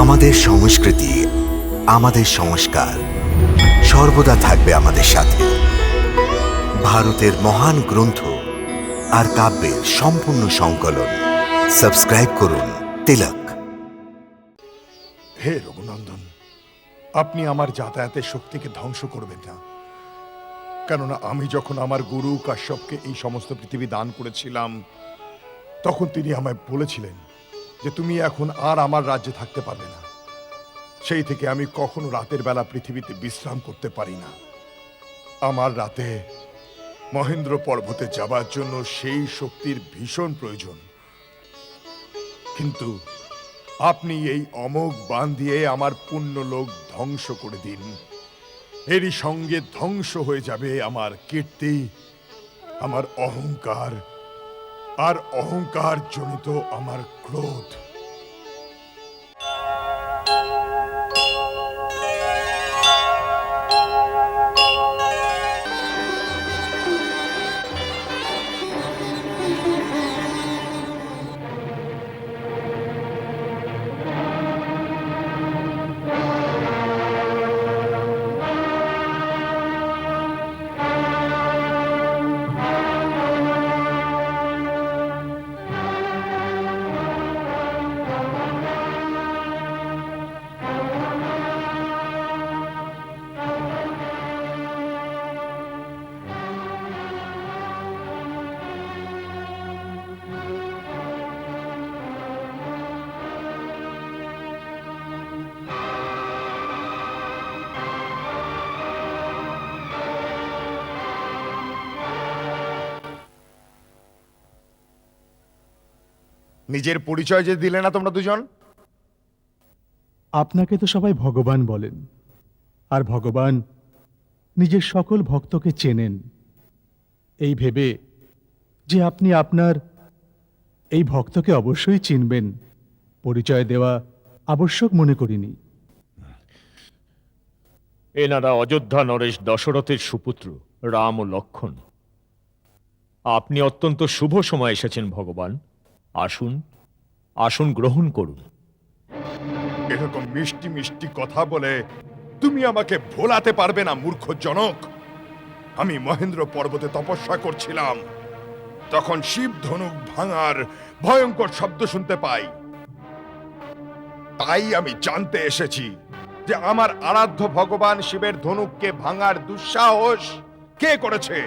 আমাদের সংস্কৃতি, আমাদের সংস্কার সর্বদা থাকবে আমাদের সাথে। ভারতের মহান গ্রন্থ আর কাব্যের সম্পূর্ণ সংকলন। সাবস্ক্রাইব করুন তিলক। হে রঘুনন্দন, আপনি আমার যাতায়াতের শক্তিকে ধ্বংস করবেন না। কেননা আমি যখন আমার গুরু কাশ্যপকে এই সমস্ত পৃথিবী দান করেছিলাম, তখন তিনি আমায় বলেছিলেন যে তুমি এখন আর আমার রাজ্যে থাকতে পারবে না। সেই থেকে আমি কখনো রাতের বেলা পৃথিবীতে বিশ্রাম করতে পারি না। আমার রাতে মহেন্দ্র পর্বতে যাবার জন্য সেই শক্তির ভীষণ প্রয়োজন। কিন্তু আপনি এই অমোঘ বাণ দিয়ে আমার পুণ্য লোক ধ্বংস করে দিন। এরই সঙ্গে ধ্বংস হয়ে যাবে আমার কীর্তি, আমার অহংকার, আর অহংকার জনিত আমার ক্রোধ। নিজের পরিচয় যে দিলে না তোমরা দুজন? আপনাকে তো সবাই ভগবান বলেন, আর ভগবান নিজের সকল ভক্তকে চেনেন। এই ভেবে যে আপনি আপনার এই ভক্তকে অবশ্যই চিনবেন, পরিচয় দেওয়া আবশ্যক মনে করিনি। এনারা অযোধ্যা নরেশ দশরথের সুপুত্র রাম ও লক্ষ্মণ। আপনি অত্যন্ত শুভ সময় এসেছেন ভগবান। আসুন, আসন গ্রহণ করুন। এরকম মিষ্টি মিষ্টি কথা বলে তুমি আমাকে ভোলাতে পারবে না মূর্খ জনক। আমি মহেন্দ্র পর্বতে তপস্যা করছিলাম, তখন শিব ধনুক ভাঙার ভয়ঙ্কর শব্দ শুনতে পাই। তাই আমি জানতে এসেছি যে আমার আরাধ্য ভগবান শিবের ধনুককে ভাঙার দুঃসাহস কে করেছে।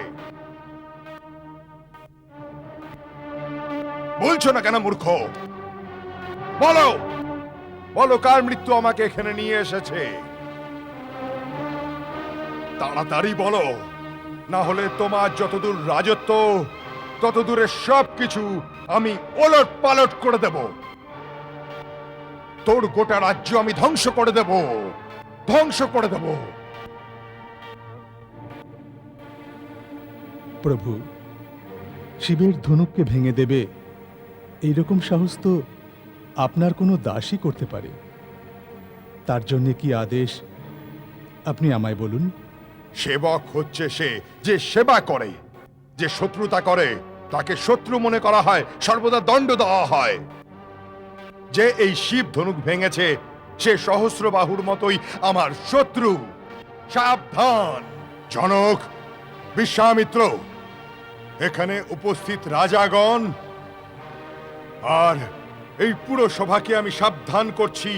বলছো না কেন মূর্খ? বলো, বলো কার মৃত্যু আমাকে এখানে নিয়ে এসেছে? তাড়াতাড়ি বলো, না হলে তোমার যতদূর রাজত্ব ততদূরে সবকিছু আমি ওলট পালট করে দেব। তোর গোটা রাজ্য আমি ধ্বংস করে দেব, ধ্বংস করে দেব। প্রভু, শিবের ধনুককে ভেঙে দেবে এইরকম সাহস তো আপনার কোনো দাসই করতে পারে। তার জন্যে কি আদেশ আপনি আমায় বলুন। সেবক হচ্ছে সে যে সেবা করে, যে শত্রুতা করে তাকে শত্রু মনে করা হয়, সর্বদা দণ্ড দেওয়া হয়। যে এই শিব ধনুক ভেঙেছে সে সহস্র বাহুর মতোই আমার শত্রু। সাবধান জনক, বিশ্বামিত্র, এখানে উপস্থিত রাজাগণ আর এই পুরো সভাকে আমি সাবধান করছি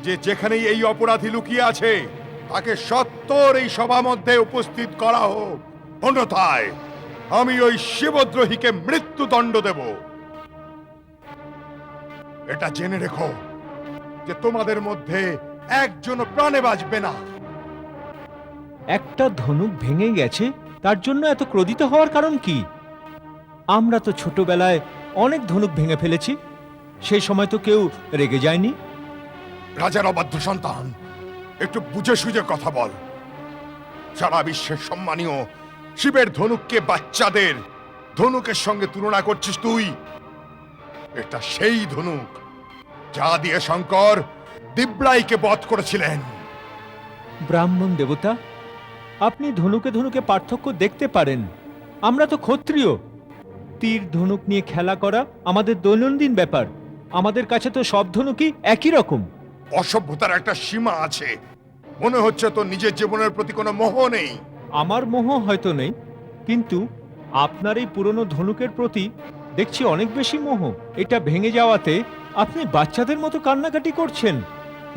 যে যেখানেই এই অপরাধী লুকিয়ে আছে তাকে সত্বর এই সভা মধ্যে উপস্থিত করা হোক, অন্যথায় আমি ওই শিবদ্রোহীকে মৃত্যুদণ্ড দেব। এটা জেনে রেখো যে তোমাদের মধ্যে একজন প্রাণে বাঁচবে না। একটা ধনুক ভেঙে গেছে, তার জন্য এত ক্রোধিত হওয়ার কারণ কি? আমরা তো ছোটবেলায় অনেক ধনুক ভেঙে ফেলেছি, সেই সময় তো কেউ রেগে যায়নি। রাজার অবাধ্য সন্তান, একটু বুঝে সুঝে কথা বল। সারা বিশ্বের সম্মানীয় শিবের ধনুককে বাচ্চাদের ধনুকের সঙ্গে তুলনা করছিস তুই? এটা সেই ধনুক যা দিয়ে শঙ্কর দিব্রাইকে বধ করেছিলেন। ব্রাহ্মণ দেবতা, আপনি ধনুকে ধনুকে পার্থক্য দেখতে পারেন। আমরা তো ক্ষত্রিয়, তীর ধনুক নিয়ে খেলা করা আমাদের দৈনন্দিন ব্যাপার। আমাদের কাছে তো সব ধনুকই একই রকম। অসভ্যতার একটা সীমা আছে। মনে হচ্ছে তো নিজের জীবনের প্রতি কোনো মোহ নেই। আমার মোহ হয়তো নেই, কিন্তু আপনার এই পুরনো ধনুকের প্রতি দেখছি অনেক বেশি মোহ। এটা ভেঙে যাওয়াতে আপনি বাচ্চাদের মতো কান্নাকাটি করছেন।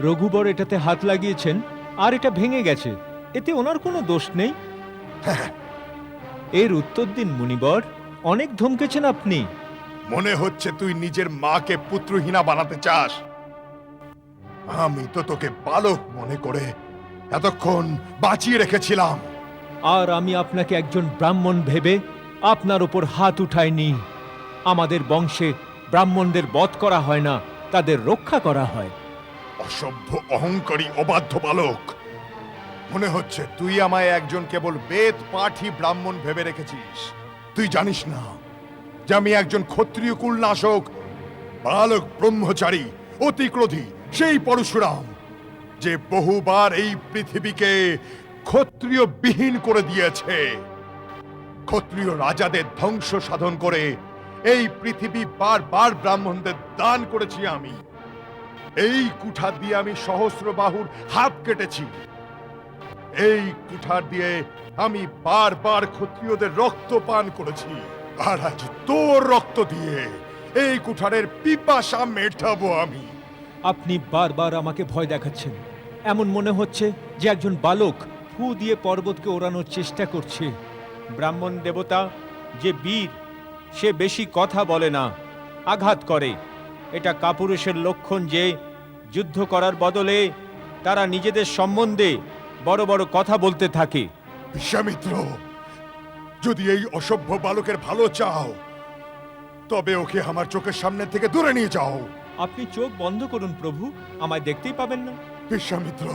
রঘুবর এটাতে হাত লাগিয়েছেন আর এটা ভেঙে গেছে, এতে ওনার কোনো দোষ নেই। এর উত্তর দিন মুনিবর, অনেক ধমকেছেন আপনি। মনে হচ্ছে তুই নিজের মাকে পুত্রহীনা বানাতে চাস। আমি তো তোকে বালক মনে করে এতক্ষণ বাঁচিয়ে রেখেছিলাম। আর আমি আপনাকে একজন ব্রাহ্মণ ভেবে আপনার ওপর হাত উঠাইনি। আমাদের বংশে ব্রাহ্মণদের বধ করা হয় না, তাদের রক্ষা করা হয়। অসভ্য, অহংকারী, অবাধ্য বালক। মনে হচ্ছে তুই আমায় একজন কেবল বেদ পাঠী ব্রাহ্মণ ভেবে রেখেছিস। তুই জানিস না যে আমি একজন ক্ষত্রিয় কুলনাশক, বালক ব্রহ্মচারী, অতি ক্রোধী, সেই পরশুরাম যে বহুবার এই পৃথিবীকে ক্ষত্রিয় বিহীন করে দিয়েছে। ক্ষত্রিয় রাজাদের ধ্বংস সাধন করে এই পৃথিবী বারবার ব্রাহ্মণদের দান করেছি আমি। এই কুঠার দিয়ে আমি সহস্র বাহুর হাত কেটেছি। এই কুঠার দিয়ে আমি বারবার ক্ষত্রিয়দের রক্ত পান করেছি। আর আজ তোর রক্ত দিয়ে এই কুঠারের পিপাসা মেটাবো আমি। আপনি বারবার আমাকে ভয় দেখাচ্ছেন। এমন মনে হচ্ছে যে একজন বালক ফু দিয়ে পর্বতকে ওড়ানোর চেষ্টা করছে। ব্রাহ্মণ দেবতা যে বীর, সে বেশি কথা বলে না, আঘাত করে। এটা কাপুরুষের লক্ষণ যে যুদ্ধ করার বদলে তারা নিজেদের সম্বন্ধে বড় বড় কথা বলতে থাকে। বিশ্বামিত্র, যদি এই অসভ্য বালকের ভালো চাও তবে ওকে আমার চোখের সামনে থেকে দূরে নিয়ে যাও। আপনি চোখ বন্ধ করুন প্রভু, আমায় দেখতেই পাবেন না। বিশ্বামিত্র,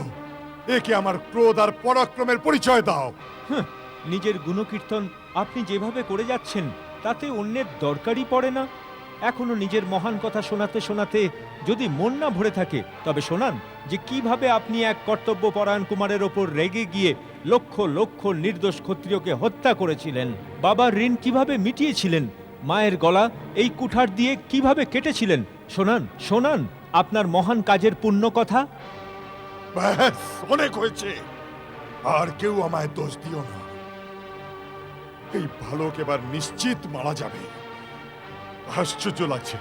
একে আমার ক্রোধ আর পরাক্রমের পরিচয় দাও। নিজের গুণকীর্তন আপনি যেভাবে করে যাচ্ছেন তাতে অন্যের দরকারই পড়ে না। এখনো নিজের মহান কথা শোনাতে শোনাতে যদি মন না ভরে থাকে তবে শোনান যে কিভাবে আপনি এক কর্তব্যপরায়ণ কুমারের ওপর রেগে গিয়ে লক্ষ লক্ষ নির্দোষ ক্ষত্রিয়কে হত্যা করেছিলেন, বাবার ঋণ কিভাবে মিটিয়েছিলেন, মায়ের গলা এই কুঠার দিয়ে কিভাবে কেটেছিলেন। শোনান শোনান আপনার মহান কাজের পুণ্য কথা। ব্যাস, অনেক হয়েছে। আর কেউ আমায় দোষ দিও না। এই বালক এবার নিশ্চিত মারা যাবে। আশ্চর্য লাগছে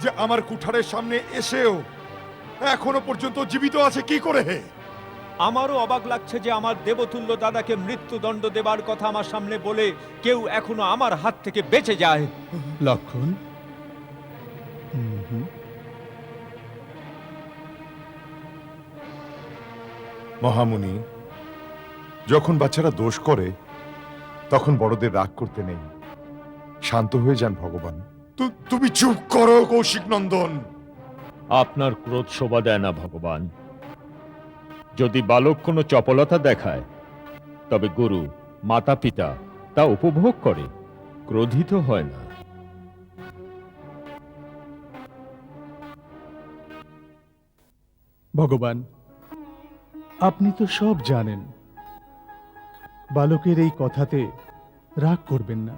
যে আমার কুঠারের সামনে এসেও এখনো পর্যন্ত জীবিত আছে কি করে। আমারও অবাক লাগছে যে আমার দেবতুল্য দাদাকে মৃত্যুদণ্ড দেবার কথা আমার সামনে বলে কেউ এখনো আমার হাত থেকে বেঁচে যায়। লক্ষণ, মহামুনি, যখন বাচ্চারা দোষ করে তখন বড়দের রাগ করতে নেই। শান্ত হয়ে যান ভগবান। তুমি চুপ করো কৌশিক নন্দন। আপনার ক্রোধ শোভা দেয় না ভগবান। যদি বালক কোনো চপলতা দেখায় তবে গুরু, মাতা পিতা তা উপভোগ করে, ক্রোধিত হয় না। ভগবান, আপনি তো সব জানেন। বালকের এই কথাতে রাগ করবেন না।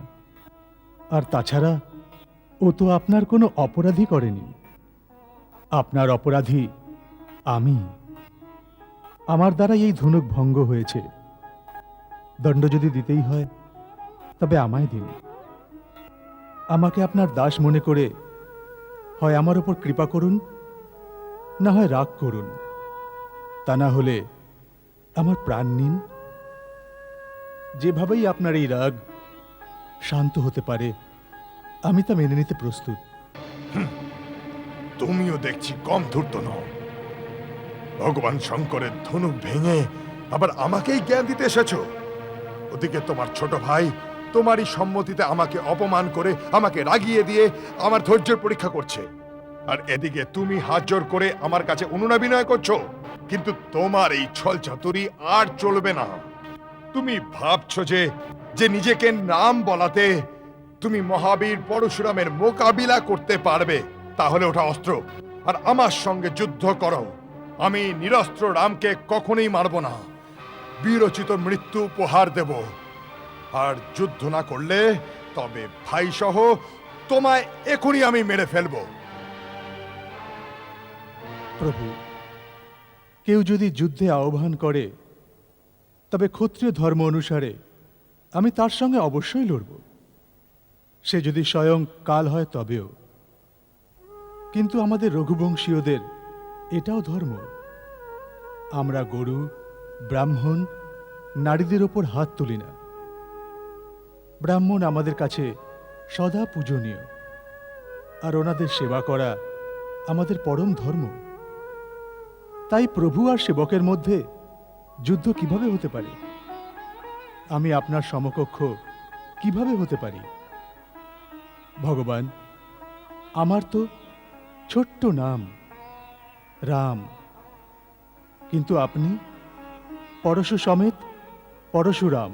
আর তাছাড়া ও তো আপনার কোনো অপরাধী করেনি। আপনার অপরাধী আমি। আমার দ্বারা এই ধনুক ভঙ্গ হয়েছে। দণ্ড যদি দিতেই হয় তবে আমায় দিন। আমাকে আপনার দাস মনে করে হয় আমার উপর কৃপা করুন, না হয় রাগ করুন। তা না হলে আমার প্রাণ নিন। যেভাবেই আপনার এই রাগ শান্ত হতে পারে আমি তা মেনে নিতে প্রস্তুত। তুমিও দেখছি কম ধূর্ত নও। ভগবান শঙ্করের ধনুক ভেঙে আবার আমাকেই জ্ঞান দিতে এসেছো। ওদিকে তোমার ছোট ভাই তোমারই সম্মতিতে আমাকে অপমান করে, আমাকে রাগিয়ে দিয়ে আমার ধৈর্যের পরীক্ষা করছে। আর এদিকে তুমি হাত জোর করে আমার কাছে অনুনয় করছো। কিন্তু তোমার এই ছল চাতুরি আর চলবে না। তুমি ভাবছো যে নিজেকে নাম বলাতে তুমি মহাবীর পরশুরামের মোকাবিলা করতে পারবে। তাহলে ওটা অস্ত্র আর আমার সঙ্গে যুদ্ধ করো। আমি নিরস্ত্র রামকে কখনোই মারব না, বীরোচিত মৃত্যু উপহার দেব। আর যুদ্ধ না করলে তবে ভাই সহ তোমায় এখনই আমি মেরে ফেলবো। প্রভু, কেউ যদি যুদ্ধে আহ্বান করে তবে ক্ষত্রিয় ধর্ম অনুসারে আমি তার সঙ্গে অবশ্যই লড়ব, সে যদি স্বয়ং কাল হয় তবেও। কিন্তু আমাদের রঘুবংশীয়দের এটাও ধর্ম, আমরা গরু, ব্রাহ্মণ, নারীদের ওপর হাত তুলি না। ব্রাহ্মণ আমাদের কাছে সদা পূজনীয়, আর ওনাদের সেবা করা আমাদের পরম ধর্ম। তাই প্রভু আর সেবকের মধ্যে যুদ্ধ কিভাবে হতে পারে? আমি আপনার সমকক্ষ কিভাবে হতে পারি? ভগবান, আমার তো ছোট্ট নাম রাম, কিন্তু আপনি পরশু সমেত পরশুরাম।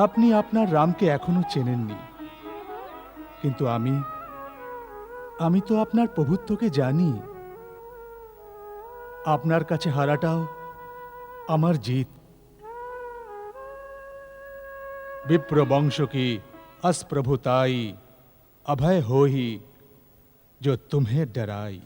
আপনি আপনার রামকে এখনো চেনেননি, কিন্তু আমি তো আপনার প্রভুত্বকে জানি। আপনার কাছে হারাটাও আমার জিত। विप्र वंश की अस्प्रभुताई अभय हो ही जो तुम्हें डराई।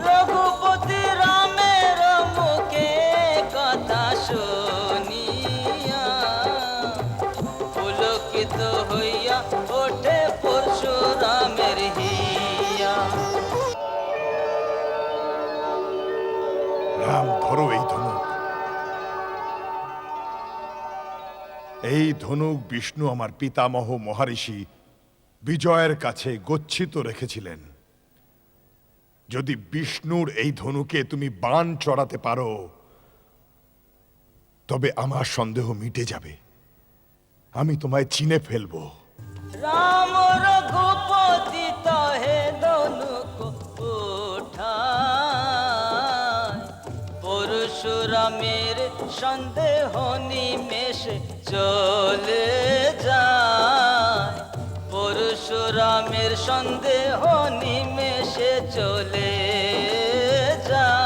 রঘুপতি রামের মুখে কথা শুনিয়া পুলকিত হইয়া ওঠে পরশুরামের হিয়া। রাম, ধরো এই ধনুক। এই ধনুক বিষ্ণু আমার পিতামহ মহারিষি বিজয়ের কাছে গচ্ছিত রেখেছিলেন। যদি বিষ্ণুর এই ধনুকে তুমি বাণ চড়াতে পারো তবে আমার সন্দেহ মিটে যাবে, আমি তোমায় চিনে ফেলবো। রাম রঘুপতি তহে ধনুক উঠায়, পরশুরামের সন্দেহ নিমেষে চলে যায়। পরশুরামের সন্দেহ নিমেষে চলে যায়।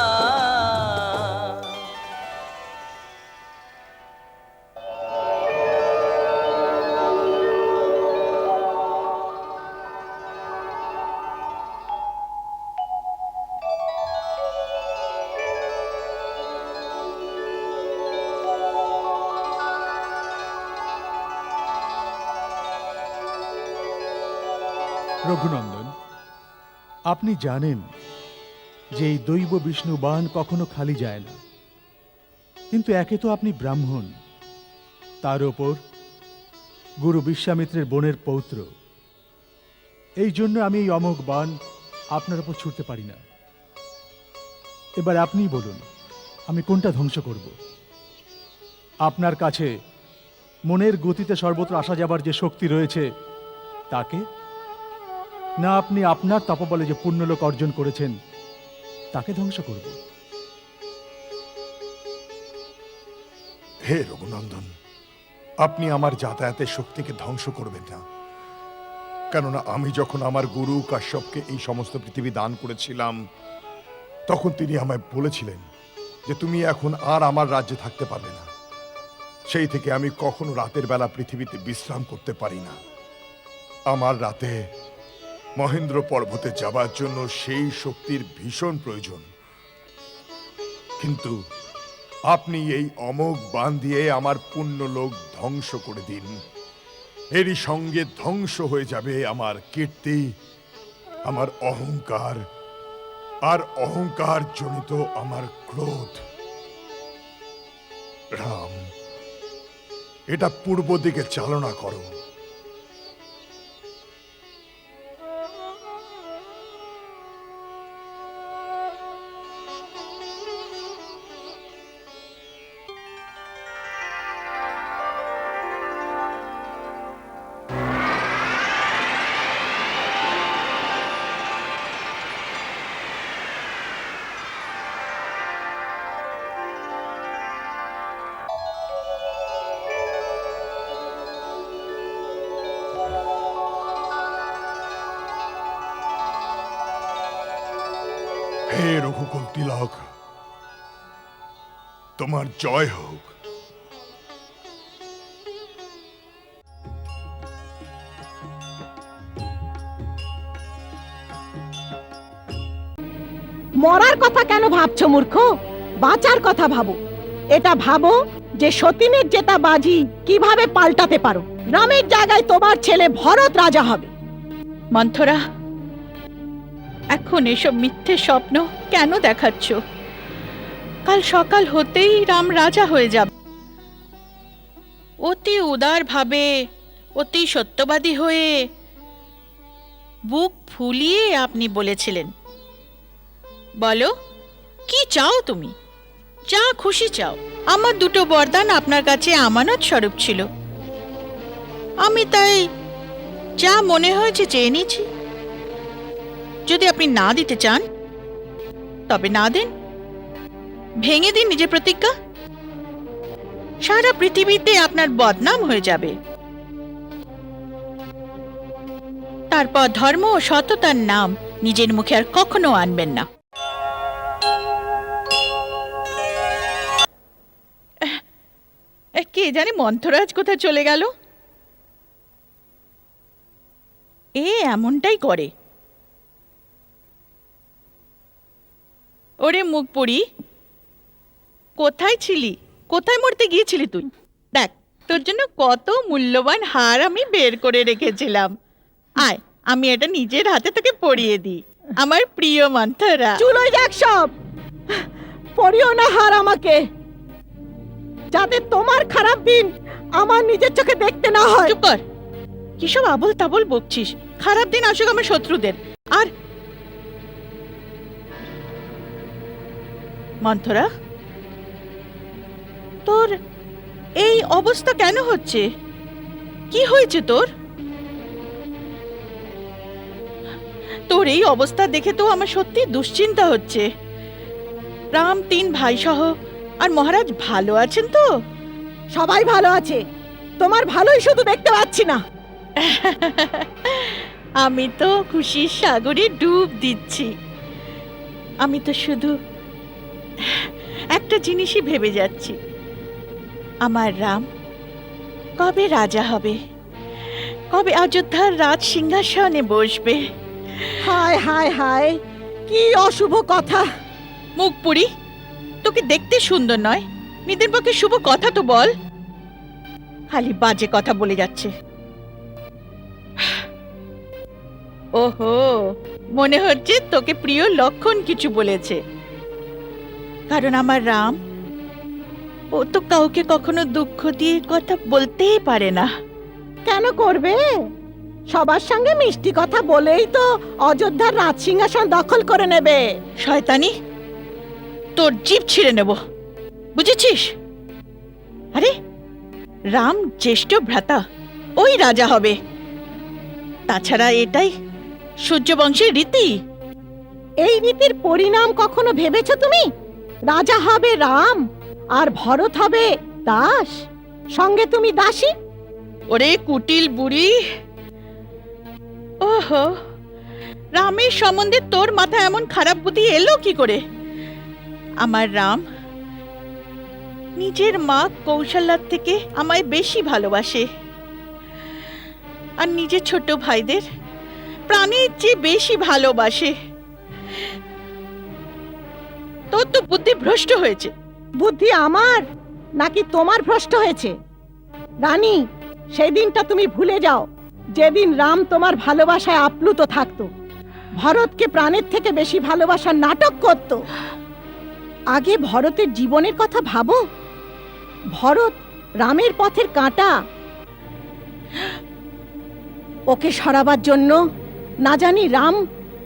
রঘুনন্দন, আপনি জানেন যে এই দৈব বিষ্ণু বাণ কখনো খালি যায় না, কিন্তু একে তো আপনি ব্রাহ্মণ, তার ওপর গুরু বিশ্বামিত্রের বোনের পৌত্র। এই জন্য আমি এই অমোঘ বাণ আপনার ওপর ছুটতে পারি না। এবার আপনিই বলুন, আমি কোনটা ধ্বংস করব? আপনার কাছে মনের গতিতে সর্বত্র আসা যাবার যে শক্তি রয়েছে তাকে, না আপনি আপনার তপবলে যে পুণ্যলোক অর্জন করেছেন তাকে ধ্বংস করব? হে রঘুনন্দন, আপনি আমার যাতায়াতের শক্তিকে ধ্বংস করবেন না, কেননা আমি যখন আমার গুরু কাশ্যপকে এই সমস্ত পৃথিবী দান করেছিলাম তখন তিনি আমায় বলেছিলেন যে তুমি এখন আর আমার রাজ্যে থাকতে পারবে না। সেই থেকে আমি কখনো রাতের বেলা পৃথিবীতে বিশ্রাম করতে পারি না। আমার রাতে মহেন্দ্র পর্বতে যাবার জন্য সেই শক্তির ভীষণ প্রয়োজন, কিন্তু আপনি এই অমোঘ বাণ দিয়ে আমার পুণ্যলোক ধ্বংস করে দিন। এরই সঙ্গে ধ্বংস হয়ে যাবে আমার কীর্তি, আমার অহংকার, আর অহংকার জনিত আমার ক্রোধ। রাম, এটা পূর্ব দিকে চালনা করো। রঘুকুল তিলক, তোমার জয় হোক। মরার কথা কেন ভাবছো মূর্খ? বাঁচার কথা ভাবো। এটা ভাবো যে সতীনের জেতা বাজি কিভাবে পাল্টাতে পারো। রামের জায়গায় তোমার ছেলে ভরত রাজা হবে। মন্থরা, এখন এসব মিথ্যে স্বপ্ন কেন দেখাচ্ছ? কাল সকাল হতেই রাম রাজা হয়ে যাবে। অতি উদার ভাবে, অতি সত্যবাদী হয়ে বুক ফুলিয়ে আপনি বলেছিলেন। বলো, কি চাও তুমি? যা খুশি চাও। আমার দুটো বরদান আপনার কাছে আমানত স্বরূপ ছিল, আমি তাই যা মনে হয়েছে চেয়ে নিয়েছি। যদি আপনি না দিতে চান তবে না দেন, ভেঙে দিন নিজের প্রতিজ্ঞা। সারা পৃথিবীতে আপনার বদনাম হয়ে যাবে। তারপর ধর্ম ও সততার নাম নিজের মুখে আর কখনো আনবেন না। কে জানে মন্থরাজ কোথায় চলে গেল? এ এমনটাই করে। ওরে মুখ পুড়ি, কোথায় ছিলি? কোথায় মরতে গিয়েছিলি তুই? দেখ, তোর জন্য কত মূল্যবান হার আমি বের করে রেখেছিলাম। আয়, আমি এটা নিজের হাতে তোকে পরিয়ে দিই, আমার প্রিয় মন্থরা। চুলোয় যাক সব, পড়িও না হার আমাকে, যাতে তোমার খারাপ দিন আমার নিজের চোখে দেখতে না হয়। চুপ কর, কিসব আবল তাবল বকছিস? খারাপ দিন আসুক আমার শত্রুদের। আর মন্থরা, তোর এই অবস্থা কেন হচ্ছে? কি হয়েছে তোর? তোর এই অবস্থা দেখে তো আমার সত্যি দুশ্চিন্তা হচ্ছে। রাম, 3 ভাই সহ আর মহারাজ ভালো আছেন তো? সবাই ভালো আছে, তোমার ভালোই শুধু দেখতে পাচ্ছি না। আমি তো খুশির সাগরে ডুব দিচ্ছি। আমি তো শুধু একটা জিনিসই ভেবে যাচ্ছি, আমার রাম কবে রাজা হবে, কবে অযোধ্যার রাজ সিংহাসনে বসবে। হায় হায় হায়, কি অশুভ কথা। মুখ পুরি, তোকে দেখতে সুন্দর নয়, নিজের পক্ষে শুভ কথা তো বল। খালি বাজে কথা বলে যাচ্ছে। ওহো, মনে হচ্ছে তোকে প্রিয় লক্ষণ কিছু বলেছে। কারণ আমার রাম, ও তো কাউকে কখনো দুঃখ দিয়ে কথা বলতেই পারে না। কেন করবে? সবার সঙ্গে মিষ্টি কথা বলেই তো অযোধ্যার রাজ সিংহাসন দখল করে নেবে। শয়তানি, তোর জিভ ছিঁড়ে নেব, বুঝেছিস? আরে, রাম জ্যেষ্ঠ ভ্রাতা, ওই রাজা হবে। তাছাড়া এটাই সূর্যবংশের রীতি। এই রীতির পরিণাম কখনো ভেবেছো তুমি? রাজা হবে রাম আর ভরত হবে দাস, সঙ্গে তুমি দাসী। ওরে কুটিল বুড়ি, ওহো, রামের সম্বন্ধে তোর মাথায় এমন খারাপ বুদ্ধি এলো কি করে? আমার রাম নিজের মা কৌশল্যার থেকে আমায় বেশি ভালোবাসে, আর নিজের ছোট ভাইদের প্রাণের চেয়ে বেশি ভালোবাসে। তোর তো বুদ্ধি ভ্রষ্ট হয়েছে। বুদ্ধি আমার নাকি তোমার ভ্রষ্ট হয়েছে? রানী, সেই দিনটা তুমি ভুলে যাও যেদিন রাম তোমার ভালোবাসায় আপ্লুত থাকতো, ভরতকে প্রাণের থেকে বেশি ভালোবাসার নাটক করত। আগে ভরতের জীবনের কথা ভাবো। ভরত রামের পথের কাঁটা, ওকে সরাবার জন্য না জানি রাম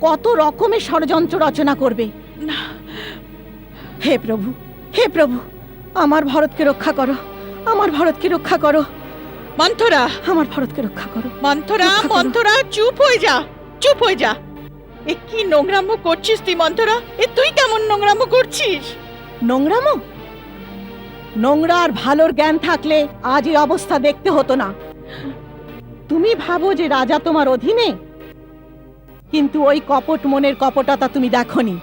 কত রকমের ষড়যন্ত্র রচনা করবে। হে প্রভু, হে প্রভু, আমার ভরতকে রক্ষা করো, আমার ভরতকে রক্ষা করো। মন্থরা, আমার ভরতকে রক্ষা করো। মন্থরা, রক্ষা করো। মন্থরা, চুপ হয়ে যা, চুপ হয়ে যা। এ কি নোংরাম্য করছিস তুই মন্থরা? এ তুই কেমন নোংরাম্য করছিস? নোংরামো? নোংরা আর ভালোর জ্ঞান থাকলে আজ এই অবস্থা দেখতে হতো না। তুমি ভাবো যে রাজা তোমার অধীনে, কিন্তু ওই কপট মনের কপটতা তুমি দেখনি।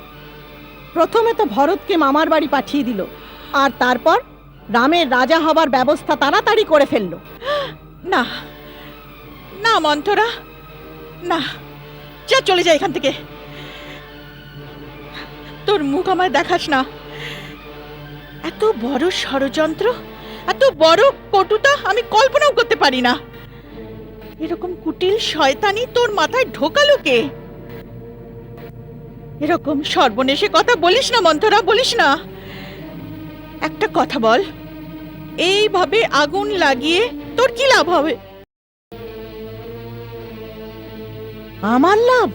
প্রথমে তো ভরতকে মামার বাড়ি পাঠিয়ে দিল, আর তারপর রামের রাজা হবার ব্যবস্থা তাড়াতাড়ি করে ফেললো। না না মন্থরা, না, যা চলে যা এখান থেকে। তোর মুখ আমায় দেখাস না। এত বড় ষড়যন্ত্র, এত বড় কটুতা আমি কল্পনাও করতে পারি না। এরকম কুটিল শয়তানি তোর মাথায় ঢোকালো কে? এরকম সর্বনেশে কথা বলিস না মন্থরা, বলিস না। একটা কথা বল, এইভাবে আগুন লাগিয়ে তোর কি লাভ হবে? আমার লাভ?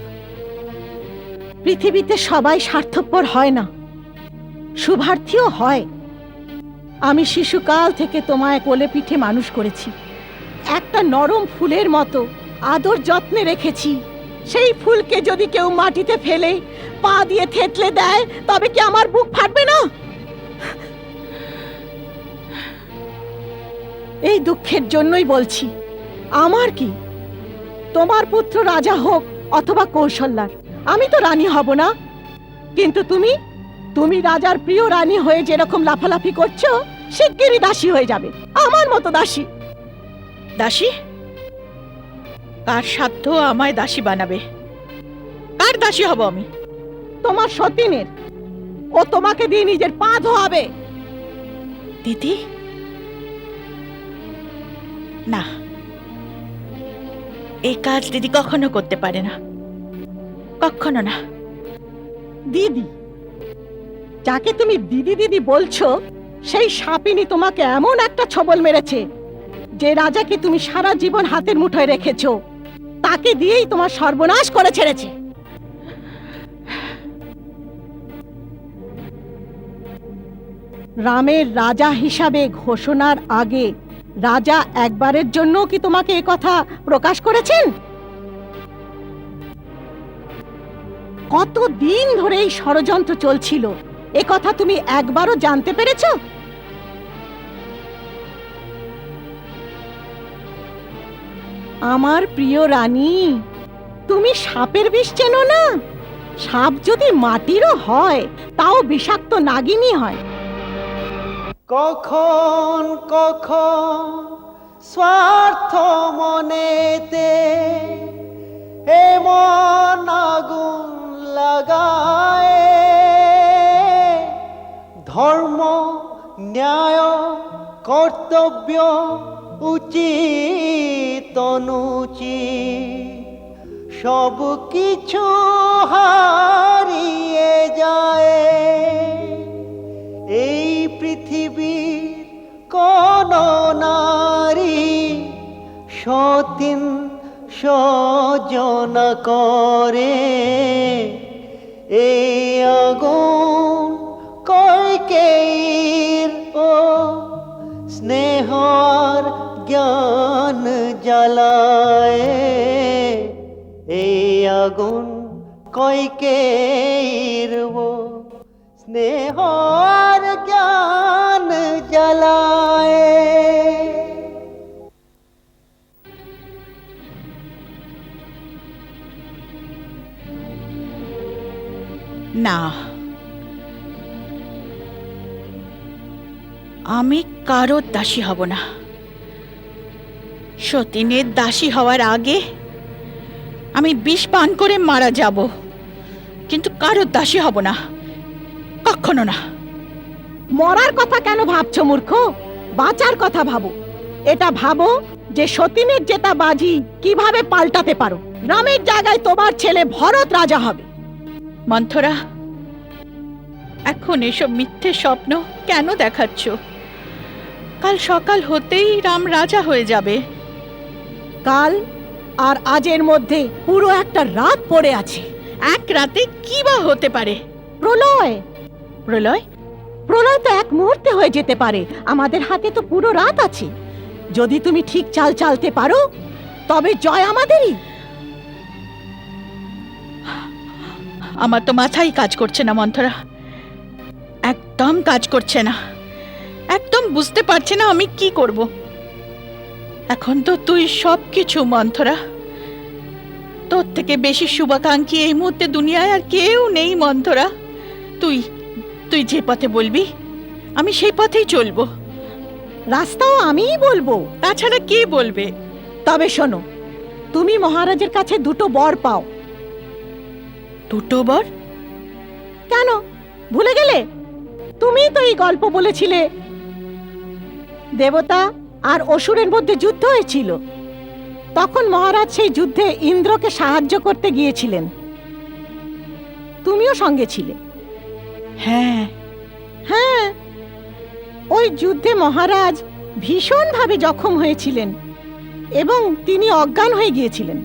পৃথিবীতে সবাই স্বার্থপর হয় না, শুভার্থীও হয়। আমি শিশুকাল থেকে তোমায় কোলে পিঠে মানুষ করেছি, একটা নরম ফুলের মতো আদর যত্নে রেখেছি। সেই ফুলকে যদি কেউ মাটিতে ফেলে পা দিয়ে থেতলে দেয়, তবে কি আমার বুক ফাটবে না? এই দুঃখের জন্যই বলছি, আমার কি, তোমার পুত্র রাজা হোক অথবা কৌশল্যার, আমি তো রানী হব না। কিন্তু তুমি রাজার প্রিয় রানী হয়ে যেরকম লাফালাফি করছো, শিগগিরই দাসী হয়ে যাবে, আমার মতো দাসী। দাসী? কার সাধ্য আমায় দাসী বানাবে? কার দাসী হব আমি? তোমার সতীনের। ও তোমাকে দিয়ে নিজের পা ধোয়াবে। দিদি? না, এই কাজ দিদি কখনো করতে পারে না, কখনো না। দিদি? যাকে তুমি দিদি দিদি বলছো, সেই সাপিনী তোমাকে এমন একটা ছবল মেরেছে, যে রাজাকে তুমি সারা জীবন হাতের মুঠোয় রেখেছো, তাকে দিয়েই তোমার সর্বনাশ করে ছেড়েছে। রামের রাজা হিসাবে ঘোষণার আগে রাজা একবারের জন্য কি তোমাকে এ কথা প্রকাশ করেছেন? কতদিন ধরে এই ষড়যন্ত্র চলছিল, এ কথা তুমি একবারও জানতে পেরেছো? আমার প্রিয় রানী, তুমি সাপের বিষ চেনো না? সাপ যদি মাটিরও হয়, তাও বিষাক্ত নাগিনী হয়। কখন কখন স্বার্থ মনেতে এমন আগুন লাগায়, ধর্ম ন্যায় কর্তব্য উচিত অনুচিত সব কিছু হারিয়ে যায়। এই পৃথিবীর কোন নারী সতীন সজনা করে, এই আগুন কইকেয়ীর ও স্নেহর জ্ঞান জ্বালায়। এই আগুন কইকেয়ীর ও স্নেহর জ্ঞান জ্বালায়। না, আমি কারো দাসী হব না। সতীনের দাসী হওয়ার আগে আমি বিষ পান করে মারা যাব, কিন্তু কারো দাসী হব না, কখনো না। মরার কথা কেন ভাবছো মূর্খ? বাঁচার কথা ভাবো। এটা ভাবো যে সতীনের জেতা বাজি কিভাবে পাল্টাতে পারো। রামের জায়গায় তোমার ছেলে ভরত রাজা হবে। মন্থরা, এখন এসব মিথ্যে স্বপ্ন কেন দেখাচ্ছ? কাল সকাল হতেই রাম রাজা হয়ে যাবে। কাল আর আজের মধ্যে পুরো একটা রাত পড়ে আছে। এক রাতে কি বা হতে পারে? প্রলয়। প্রলয়? প্রলয় তো এক মুহূর্তে হয়ে যেতে পারে। আমাদের হাতে তো পুরো রাত আছে। যদি তুমি ঠিক চাল চালতে পারো, তবে জয় আমাদেরই। আমার তো মাথাই কাজ করছে না মন্থরা, একদম কাজ করছে না। একদম বুঝতে পারছি না আমি কি করব। এখন তো তুই সব কিছু মন্থরা। তোর থেকে বেশি শুভাকাঙ্ক্ষী এই মুহূর্তে দুনিয়ায় আর কেউ নেই মন্থরা। তুই তুই যে পথে বলবি আমি সেই পথেই চলবো। রাস্তাও আমিই বলবো। তাছাড়া কে বলবে? তবে শোনো, তুমি মহারাজের কাছে দুটো বর পাও। দুটো বর? কেন ভুলে গেলে? তুমিই তো এই গল্প বলেছিলে দেবতা আর অসুরের মধ্যে যুদ্ধ হয়েছিল। তখন মহারাজ সেই যুদ্ধে ইন্দ্রকে সাহায্য করতে গিয়েছিলেন, তুমিও সঙ্গে ছিলে। হ্যাঁ হ্যাঁ, ওই যুদ্ধে মহারাজ ভীষণভাবে জখম হয়েছিলেন এবং তিনি অজ্ঞান হয়ে গিয়েছিলেন।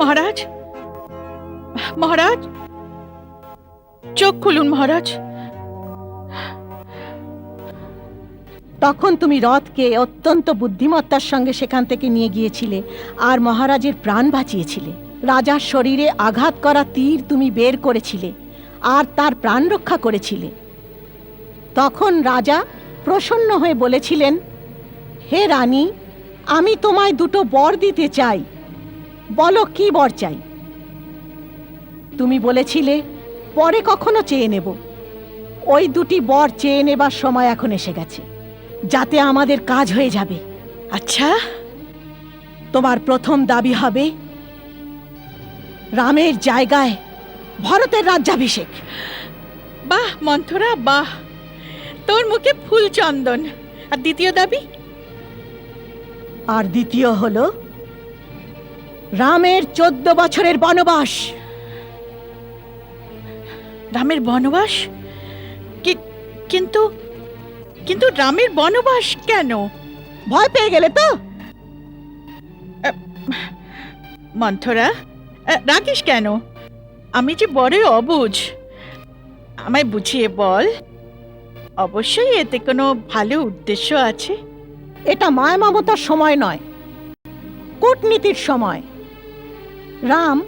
মহারাজ, মহারাজ, চোখ খুলুন মহারাজ। তখন তুমি রথকে অত্যন্ত বুদ্ধিমত্তার সঙ্গে সেখান থেকে নিয়ে গিয়েছিলে আর মহারাজের প্রাণ বাঁচিয়েছিলে। রাজার শরীরে আঘাত করা তীর তুমি বের করেছিলে আর তার প্রাণ রক্ষা করেছিলে। তখন রাজা প্রসন্ন হয়ে বলেছিলেন, হে রানী, আমি তোমায় দুটো বর দিতে চাই, বলো কি বর চাই? তুমি বলেছিলে পরে কখনো চেয়ে নেব। ওই দুটি বর চেয়ে নেবার সময় এখন এসে গেছে, যাতে আমাদের কাজ হয়ে যাবে। আচ্ছা, তোমার প্রথম দাবি হবে রামের জায়গায় ভরতের রাজ্যাভিষেক। বাহ মন্থরা, বাহ, তোর মুখে ফুল চন্দন। আর দ্বিতীয় দাবি? আর দ্বিতীয় হলো রামের 14 বছরের বনবাস। রামের বনবাস? কিন্তু কিন্তু রামের বনবাস কেন? ভয় পেয়ে গেলে তো? মন্থরা, রাখিস কেন? আমি যে বড়ই অবুঝ, আমায় বুঝিয়ে বল। অবশ্যই এতে কোনো ভালো উদ্দেশ্য আছে। এটা মায়া মমতার সময় নয়, কূটনীতির সময়। রাম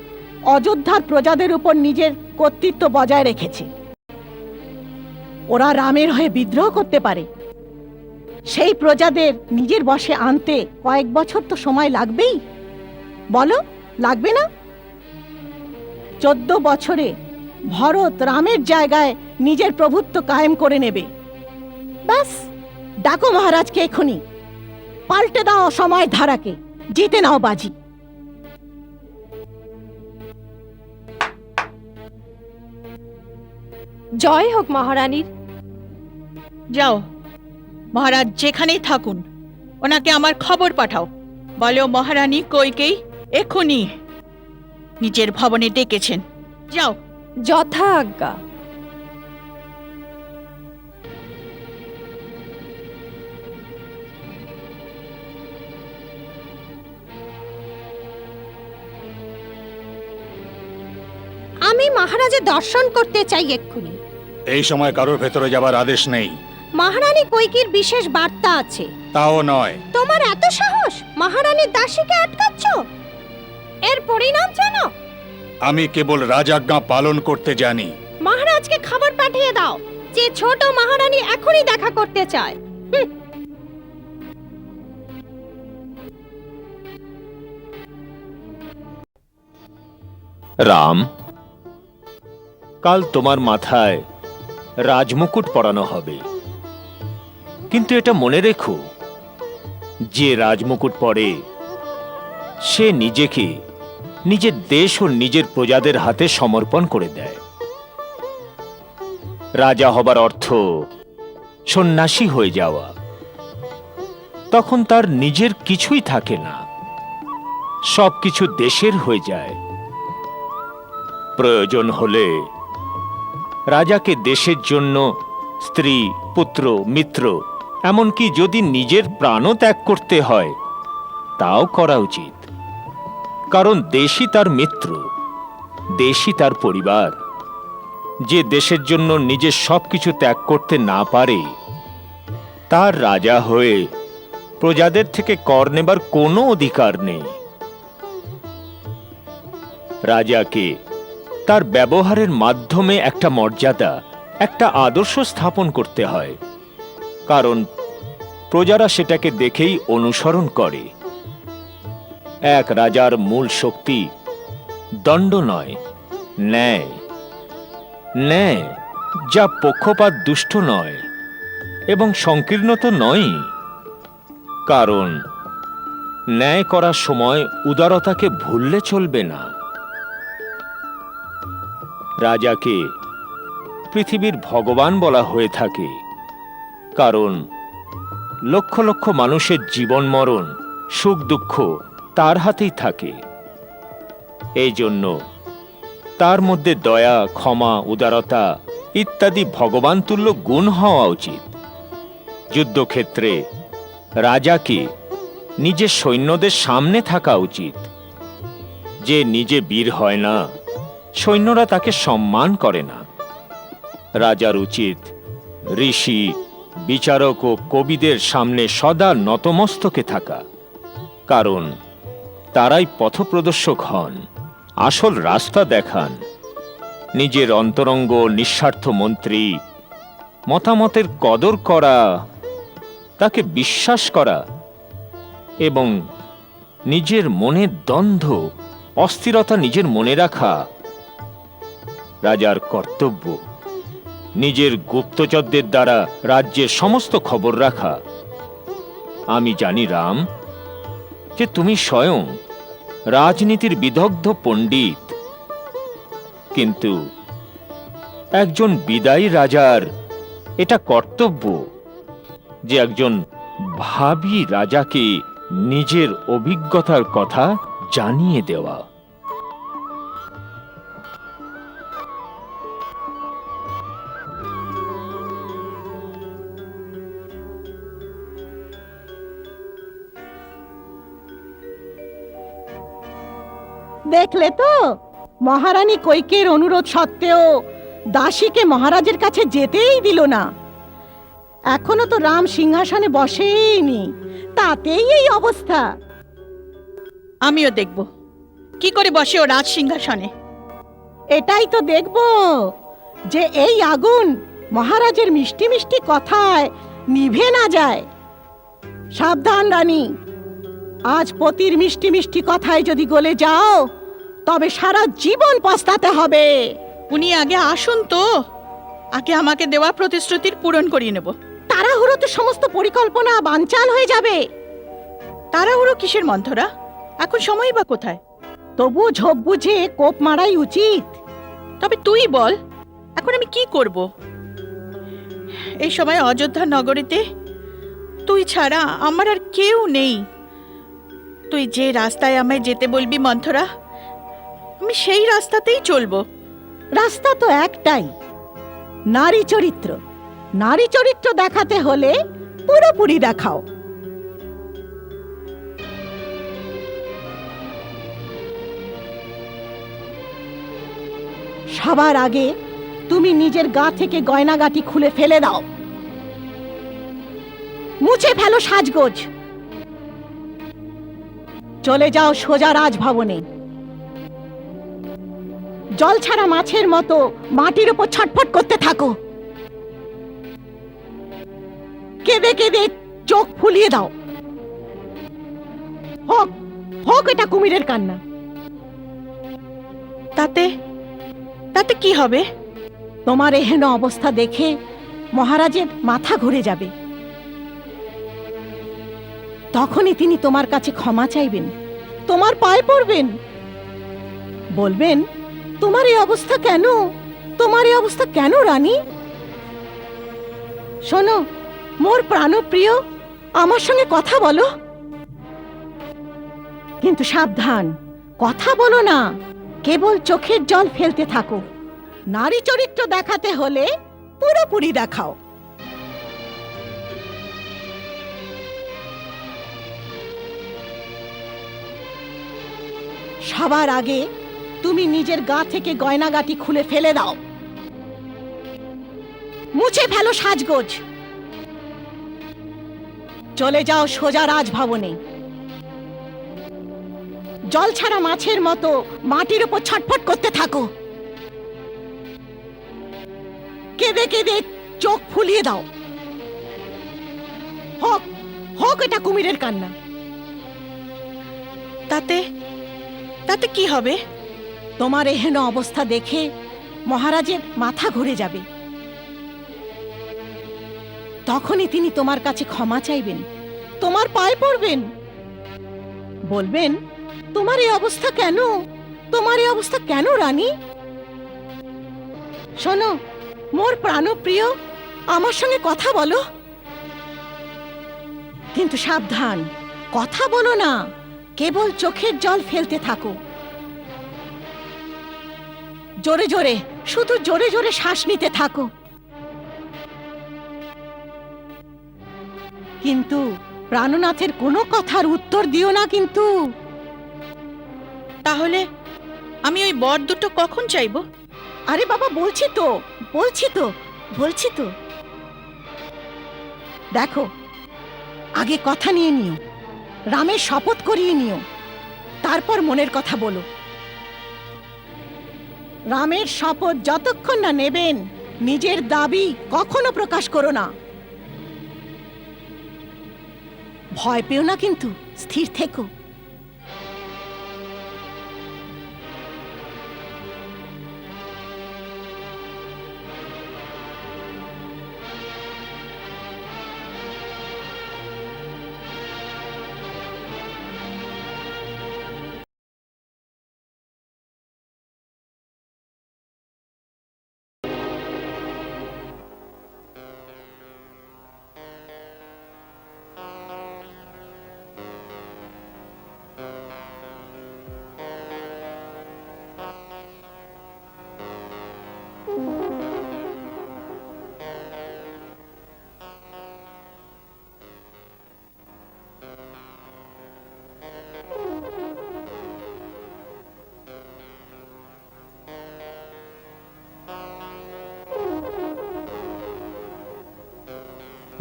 অযোধ্যার প্রজাদের উপর নিজের কর্তৃত্ব বজায় রেখেছে। ওরা রামের হয়ে বিদ্রোহ করতে পারে। সেই প্রজাদের নিজের বশে আনতে কয়েক বছর তো সময় লাগবেই, বলো লাগবে না? 14 বছরে ভরত রামের জায়গায় নিজের প্রভুত্ব কায়েম করে নেবে। ব্যাস, ডাকো মহারাজকে এখনই, পাল্টে দাও সময় ধারাকে, জিতে নাও বাজি। জয় হোক মহারানীর। যাও, মহারাজ যেখানেই থাকুন ওনাকে আমার খবর পাঠাও। বলো মহারানী কইকেই এখনই নিজের ভবনে ডেকেছেন। যাও। যথা আজ্ঞা। আমি মহারাজের দর্শন করতে চাই এক্ষুনি। এই সময় কারোর ভেতরে যাবার আদেশ নেই। মহারানী কৈকির বিশেষ বার্তা আছে। তাও নয়। তোমার এত সাহস, মহারানীর দাসীকে আটকাচ্ছ? এর পরিণাম জানো? আমি কেবল রাজাজ্ঞা পালন করতে জানি। মহারাজকে খবর পাঠিয়ে দাও যে ছোট মহারানী এখনই দেখা করতে চায়। রাম, কাল তোমার মাথায় রাজমুকুট পরানো হবে, কিন্তু এটা মনে রেখো, যে রাজমুকুট পরে সে নিজেকে নিজের দেশ ও নিজের প্রজাদের হাতে সমর্পণ করে দেয়। রাজা হবার অর্থ সন্ন্যাসী হয়ে যাওয়া। তখন তার নিজের কিছুই থাকে না, সবকিছু দেশের হয়ে যায়। প্রয়োজন হলে রাজাকে দেশের জন্য স্ত্রী, পুত্র, মিত্র, এমনকি যদি নিজের প্রাণও ত্যাগ করতে হয় তাও করা উচিত। কারণ দেশই তার মিত্র, দেশই তার পরিবার। যে দেশের জন্য নিজের সবকিছু ত্যাগ করতে না পারে, তার রাজা হয়ে প্রজাদের থেকে কর নেবার কোনো অধিকার নেই। রাজাকে তার ব্যবহারের মাধ্যমে একটা মর্যাদা, একটা আদর্শ স্থাপন করতে হয়, কারণ প্রজারা সেটাকে দেখেই অনুসরণ করে। এক রাজার মূল শক্তি দণ্ড নয়, ন্যায়। ন্যায় যা পক্ষপাত দুষ্ট নয় এবং সংকীর্ণ তো নয়ই, কারণ ন্যায় করার সময় উদারতাকে ভুললে চলবে না। রাজাকে পৃথিবীর ভগবান বলা হয়ে থাকে, কারণ লক্ষ লক্ষ মানুষের জীবন মরণ, সুখ দুঃখ তার হাতেই থাকে। এই জন্য তার মধ্যে দয়া, ক্ষমা, উদারতা ইত্যাদি ভগবান তুল্য গুণ হওয়া উচিত। যুদ্ধক্ষেত্রে রাজাকে নিজের সৈন্যদের সামনে থাকা উচিত। যে নিজে বীর হয় না, সৈন্যরা তাকে সম্মান করে না। রাজার উচিত ঋষি, বিচারক ও কবিদের সামনে সদা নতমস্তকে থাকা, কারণ তারাই পথপ্রদর্শক হন, আসল রাস্তা দেখান। নিজের অন্তরঙ্গ নিঃস্বার্থ মন্ত্রী মতামতের কদর করা, তাকে বিশ্বাস করা এবং নিজের মনের দ্বন্দ্ব, অস্থিরতা নিজের মনে রাখা রাজার কর্তব্য। নিজের গুপ্তচরদের দ্বারা রাজ্যের সমস্ত খবর রাখা। আমি জানি রাম, যে তুমি স্বয়ং রাজনীতির বিদগ্ধ পণ্ডিত, কিন্তু একজন বিদায়ী রাজার এটা কর্তব্য যে একজন ভাবী রাজাকে নিজের অভিজ্ঞতার কথা জানিয়ে দেওয়া। দেখলে তো, মহারানী কৈকের অনুরোধ সত্ত্বেও দাসীকে মহারাজের কাছে যেতেই দিল না। এখনো তো রাম সিংহাসনে বসেইনি, তাতেই এই অবস্থা। আমিও দেখব কি করে বসে ও রাজ সিংহাসনে। এটাই তো দেখব, যে এই আগুন মহারাজের মিষ্টি মিষ্টি কথায় নিভে না যায়। সাবধান রানী, আজ পতির মিষ্টি মিষ্টি কথায় যদি গলে যাও, তবে সারা জীবন পস্তাতে হবে। উনি আগে আসুন তো, আগে আমাকে দেওয়া প্রতিশ্রুতির পূরণ করিয়ে নেব। তাড়াহুড়োতে সমস্ত পরিকল্পনা বানচাল হয়ে যাবে। তাড়াহুড়ো কিসের মন্থরা? এখন সময় বা কোথায়? তবু ঝোপ বুঝে কোপ মারাই উচিত। তবে তুই বল, এখন আমি কি করব? এই সময় অযোধ্যা নগরীতে তুই ছাড়া আমার আর কেউ নেই। তুই যে রাস্তায় আমায় যেতে বলবি মন্থরা, আমি সেই রাস্তাতেই চলবো। রাস্তা তো একটাই, নারী চরিত্র। নারী চরিত্র দেখাতে হলে পুরোপুরি দেখাও। সবার আগে তুমি নিজের গা থেকে গয়নাগাটি খুলে ফেলে দাও, মুছে ফেলো সাজগোজ। চলে যাও সোজা রাজভবনে। জল ছাড়া মাছের মতো মাটির উপর ছটফট করতে থাকো। কেঁদে কেঁদে চোখ ফুলিয়ে দাও। হোক হোক এটা কুমিরের কান্না। তাতে তাতে কি হবে? তোমার এহেন অবস্থা দেখে মহারাজের মাথা ঘুরে যাবে। তখনই তিনি তোমার কাছে ক্ষমা চাইবেন, তোমার পায়ে পড়বেন, বলবেন তোমার এই অবস্থা কেন, তোমার এই অবস্থা কেন রানী? শোনো মোর প্রাণপ্রিয়, আমার সঙ্গে কথা বলো, কিন্তু সাবধান, কথা বলো না, কেবল চোখের জল ফেলতে থাকো। নারী চরিত্র দেখাতে হলে পুরোপুরি দেখাও। সবার আগে তুমি নিজের গা থেকে গয়নাগাটি খুলে ফেলে দাও, মুছে ফেলো সাজগোজ, চলে যাও সোজা রাজভবনে। জল ছাড়া মাছের মতো মাটির উপর ছটফট করতে থাকো, কেঁদে কেঁদে চোখ ফুলিয়ে দাও। হোক হোক এটা কুমিরের কান্না। তাতে তাতে কি হবে? তোমার এহেন অবস্থা দেখে মহারাজের মাথা ঘুরে যাবে, তখনই তিনি তোমার কাছে ক্ষমা চাইবেন, তোমার পায়ে পড়বেন, বলবেন তোমার এই অবস্থা কেন, তোমার এই অবস্থা কেন রানী? শোনো মোর প্রাণপ্রিয়, আমার সঙ্গে কথা বলো, কিন্তু সাবধান, কথা বলো না, কেবল চোখের জল ফেলতে থাকো। জোরে জোরে, শুধু জোরে জোরে শ্বাস নিতে থাকো, কিন্তু প্রাণনাথের কোনো কথার উত্তর দিও না কিন্তু। তাহলে আমি ওই বর দুটো কখন চাইবো? আরে বাবা, বলছি তো বলছি তো বলছি তো, দেখো আগে কথা নিয়ে নিও, রামের শপথ করিয়ে নিও, তারপর মনের কথা বলো। রামের শপথ যতক্ষণ না নেবেন, নিজের দাবি কখনো প্রকাশ করো না। ভয় পেও না কিন্তু, স্থির থেকো।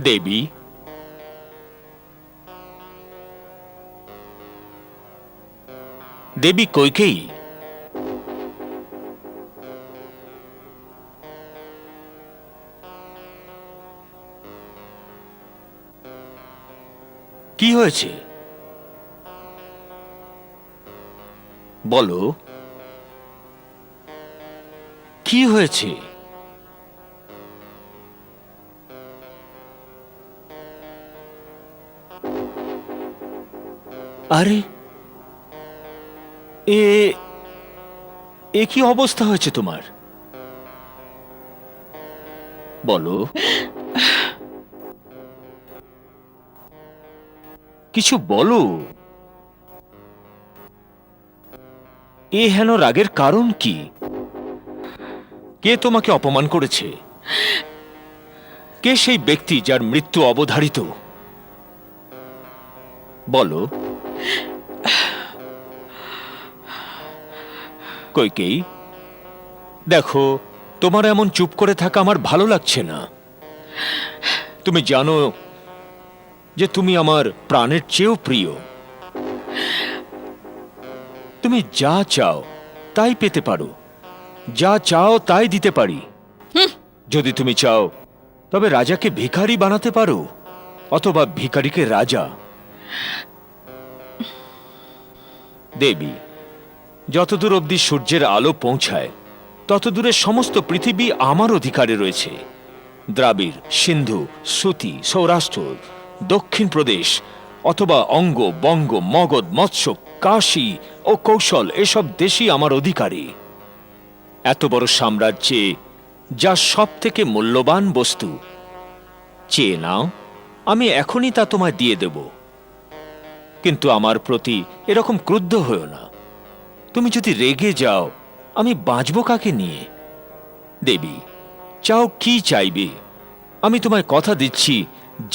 দেবী, দেবী কইকেয়ী, কি হয়েছে বলো, কি হয়েছে? আরে এ কি অবস্থা হয়েছে তোমার? বলো, কিছু বলো। এ হেন রাগের কারণ কি? কে তোমাকে অপমান করেছে? কে সেই ব্যক্তি যার মৃত্যু অবধারিত? বলো। কইকেয়ী, দেখো, তোমার এমন চুপ করে থাকা আমার ভালো লাগছে না। তুমি জানো যে তুমি আমার প্রাণের চেয়েও প্রিয়। তুমি যা চাও তাই পেতে পারো, যা চাও তাই দিতে পারি। যদি তুমি চাও তবে রাজাকে ভিখারি বানাতে পারো, অথবা ভিখারিকে রাজা। দেবী, যতদূর অবধি সূর্যের আলো পৌঁছায় ততদূরে সমস্ত পৃথিবী আমার অধিকারে রয়েছে। দ্রাবিড়, সিন্ধু, শ্রুতি, সৌরাষ্ট্র, দক্ষিণ প্রদেশ, অথবা অঙ্গ, বঙ্গ, মগধ, মৎস্য, কাশী ও কৌশল, এসব দেশই আমার অধিকারী। এত বড় সাম্রাজ্যে যা সব থেকে মূল্যবান বস্তু, চেয়ে নাও, আমি এখনই তা তোমায় দিয়ে দেব। কিন্তু আমার প্রতি এরকম ক্রুদ্ধ হও না। তুমি যদি রেগে যাও, আমি বাঁচব কাকে নিয়ে? দেবী, চাও কি চাইবে? আমি তোমায় কথা দিচ্ছি,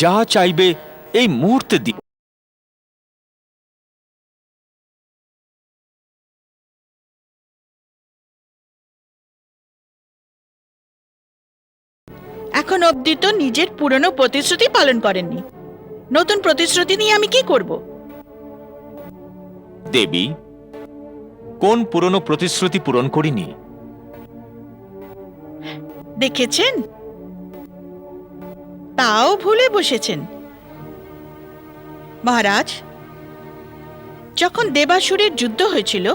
যা চাইবে এই মুহূর্তে দিব। এখন অবধি তো নিজের পুরনো প্রতিশ্রুতি পালন করেননি। নতুন প্রতিশ্রুতি নিয়ে আমি কি করব? দেবী, কোন পুরনো প্রতিশ্রুতি পূরণ করিনি? দেখেছেন, তাও ভুলে বসেছেন। মহারাজ, যখন দেবাসুরের যুদ্ধ হয়েছিল,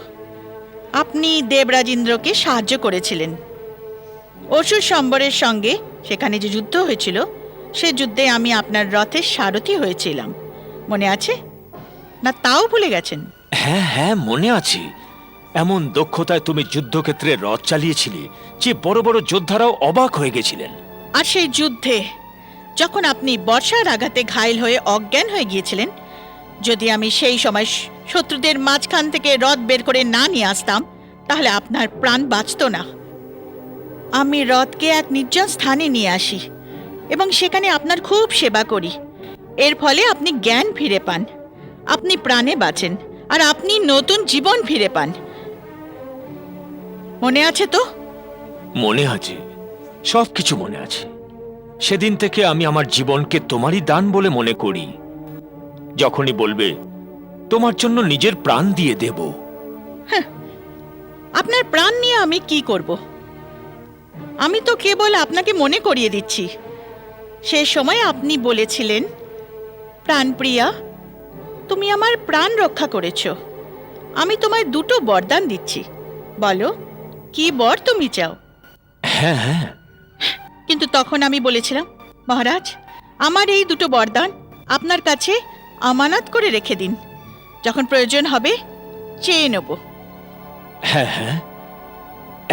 আপনি দেবরাজেন্দ্রকে সাহায্য করেছিলেন। অসুর সম্বরের সঙ্গে সেখানে যে যুদ্ধ হয়েছিল, সে যুদ্ধে আমি আপনার রথের সারথি হয়েছিলাম, মনে আছে না? তাও ভুলে গেছেন? হ্যাঁ হ্যাঁ, মনে আছে। এমন দক্ষতায় তুমি যুদ্ধক্ষেত্রে রথ চালিয়েছিলে যে বড় বড় যোদ্ধারাও অবাক হয়ে গেছিলেন। আর সেই যুদ্ধে যখন আপনি বর্ষার আঘাতে ঘায়েল হয়ে অজ্ঞান হয়ে গিয়েছিলেন, যদি আমি সেই সময় শত্রুদের মাঝখান থেকে রথ বের করে না নিয়ে আসতাম, তাহলে আপনার প্রাণ বাঁচত না। আমি রথকে এক নির্জন স্থানে নিয়ে আসি এবং সেখানে আপনার খুব সেবা করি। এর ফলে আপনি জ্ঞান ফিরে পান, আপনি প্রাণে বাঁচেন, আর আপনি নতুন জীবন ফিরে পান। মনে আছে তো? মনে আছে, সবকিছু মনে আছে। সেদিন থেকে আমি আমার জীবনকে তোমারই দান বলে মনে করি। যখনই বলবে তোমার জন্য নিজের প্রাণ দিয়ে দেব। আপনার প্রাণ নিয়ে আমি কি করব? আমি তো কেবল আপনাকে মনে করিয়ে দিচ্ছি। সে সময় আপনি বলেছিলেন, প্রাণপ্রিয়া, তুমি আমার প্রাণ রক্ষা করেছ, আমি তোমায় 2টো বরদান দিচ্ছি, বলো কি বর তুমি চাও? হ্যাঁ হ্যাঁ। কিন্তু তখন আমি বলেছিলাম, মহারাজ, আমার এই 2টো বরদান আপনার কাছে আমানত করে রেখে দিন, যখন প্রয়োজন হবে চেয়ে নেব। হ্যাঁ হ্যাঁ,